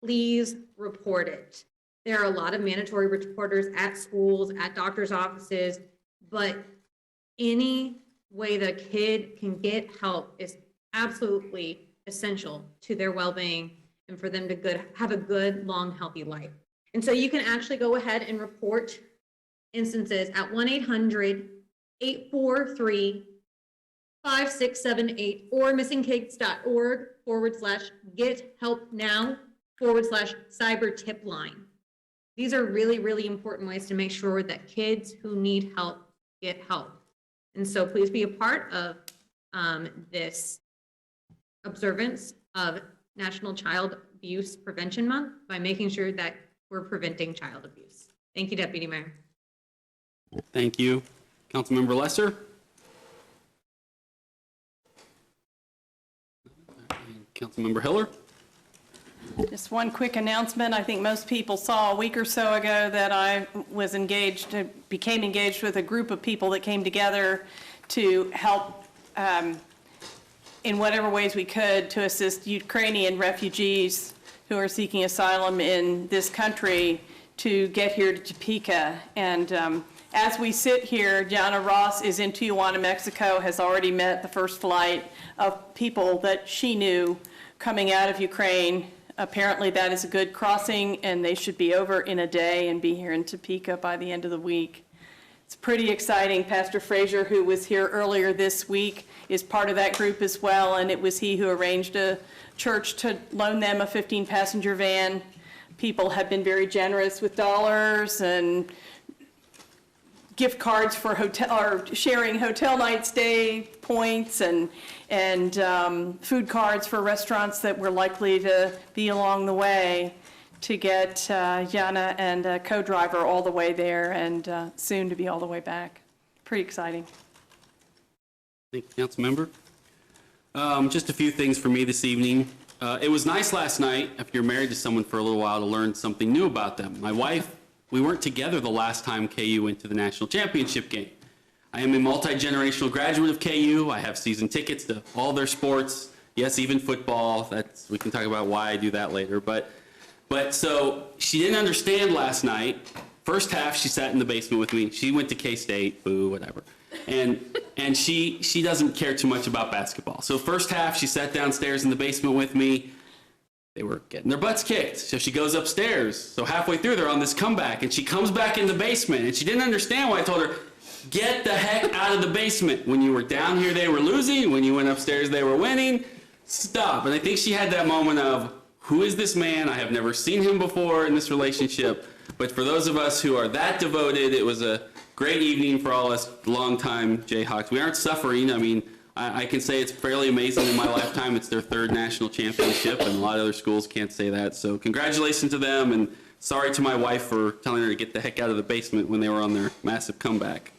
please report it. There are a lot of mandatory reporters at schools, at doctor's offices, but any way the kid can get help is absolutely essential to their well-being and for them to have a good, long, healthy life. And so you can actually go ahead and report instances at 1-800-843-5678 or missingkids.org/get-help-now/cyber tip line. These are really, really important ways to make sure that kids who need help get help. And so please be a part of this observance of National Child Abuse Prevention Month by making sure that we're preventing child abuse. Thank you, Deputy Mayor. Thank you. Councilmember Lesser? Councilmember Hiller? Just one quick announcement. I think most people saw a week or so ago that I was became engaged with a group of people that came together to help in whatever ways we could to assist Ukrainian refugees who are seeking asylum in this country to get here to Topeka. And as we sit here, Jana Ross is in Tijuana, Mexico, has already met the first flight of people that she knew coming out of Ukraine. Apparently that is a good crossing, and they should be over in a day and be here in Topeka by the end of the week. It's pretty exciting. Pastor Frazier, who was here earlier this week, is part of that group as well, and it was he who arranged a church to loan them a 15-passenger van. People have been very generous with dollars and gift cards for hotel, or sharing hotel night stay points, and food cards for restaurants that were likely to be along the way to get Jana and a co-driver all the way there and soon to be all the way back. Pretty exciting. Thank you, Councilmember. Just a few things for me this evening. It was nice last night, after you're married to someone for a little while, to learn something new about them. My wife, we weren't together the last time KU went to the national championship game. I am a multi-generational graduate of KU. I have season tickets to all their sports. Yes, even football. We can talk about why I do that later. But so she didn't understand last night. First half, she sat in the basement with me. She went to K-State, boo, whatever. And she doesn't care too much about basketball. So first half, she sat downstairs in the basement with me. They were getting their butts kicked. So she goes upstairs. So halfway through, they're on this comeback. And she comes back in the basement. And she didn't understand why I told her, get the heck out of the basement. When you were down here, they were losing. When you went upstairs, they were winning. Stop. And I think she had that moment of, who is this man? I have never seen him before in this relationship. But for those of us who are that devoted, it was a great evening for all us longtime Jayhawks. We aren't suffering. I mean, I can say it's fairly amazing in my lifetime. It's their third national championship, and a lot of other schools can't say that. So congratulations to them, and sorry to my wife for telling her to get the heck out of the basement when they were on their massive comeback.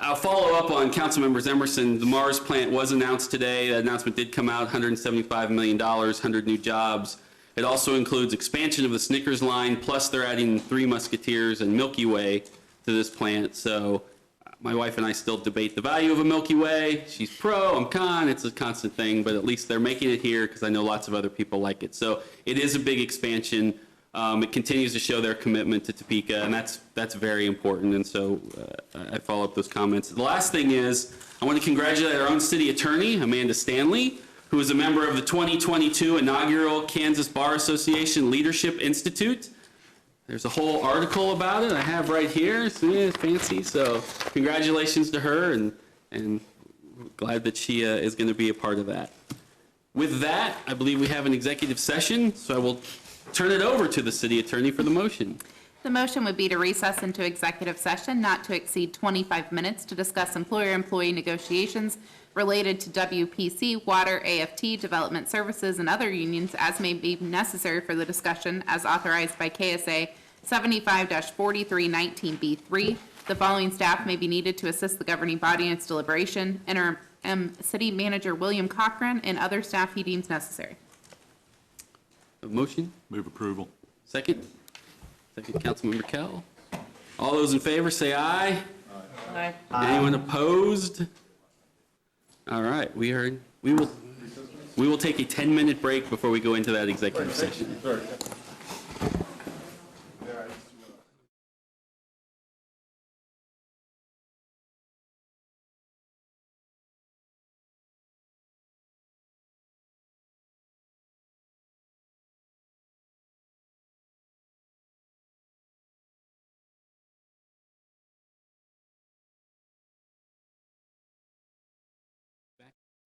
I'll follow up on Councilmember Emerson. The Mars plant was announced today. That announcement did come out, $175 million, 100 new jobs. It also includes expansion of the Snickers line, plus they're adding Three Musketeers and Milky Way to this plant. So my wife and I still debate the value of a Milky Way. She's pro, I'm con, it's a constant thing, but at least they're making it here because I know lots of other people like it. So it is a big expansion. It continues to show their commitment to Topeka, and that's very important, and so I follow up those comments. The last thing is, I want to congratulate our own city attorney, Amanda Stanley, who is a member of the 2022 inaugural Kansas Bar Association Leadership Institute. There's a whole article about it I have right here. See, it's fancy, so congratulations to her, and glad that she is going to be a part of that. With that, I believe we have an executive session, so I will turn it over to the city attorney for the motion. The motion would be to recess into executive session not to exceed 25 minutes to discuss employer-employee negotiations related to WPC, Water, AFT, Development Services, and other unions as may be necessary for the discussion as authorized by KSA 75-4319B3. The following staff may be needed to assist the governing body in its deliberation. Interim City Manager William Cochran and other staff he deems necessary. A motion? Move approval. Second? Second, Councilmember Kell. All those in favor say aye. Aye. Anyone opposed? All right, we will take a 10-minute break before we go into that executive session.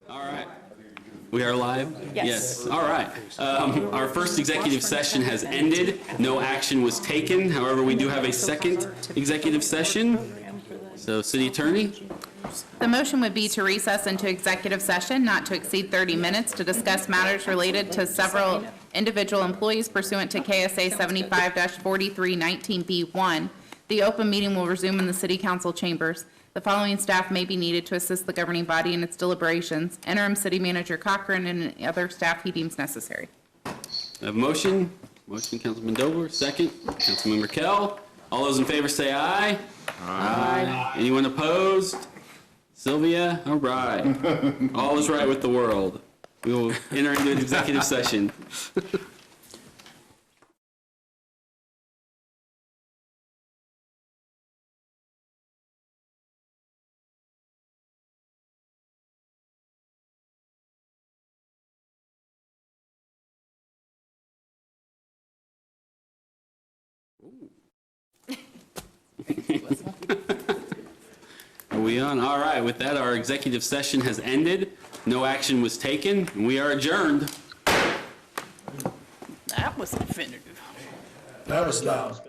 All right. We are live? Yes. All right. Our first executive session has ended. No action was taken. However, we do have a second executive session. So, City Attorney? The motion would be to recess into executive session not to exceed 30 minutes to discuss matters related to several individual employees pursuant to KSA 75-4319B1. The open meeting will resume in the City Council chambers. The following staff may be needed to assist the governing body in its deliberations: Interim City Manager Cochran and any other staff he deems necessary. I have a motion. Motion, Councilman Dobler. Second, Councilmember Kell. All those in favor say aye. Aye. Anyone opposed? Sylvia? All right. All is right with the world. We will enter into an executive session. Are we on? All right. With that, our executive session has ended. No action was taken, and we are adjourned. That was definitive. That was loud.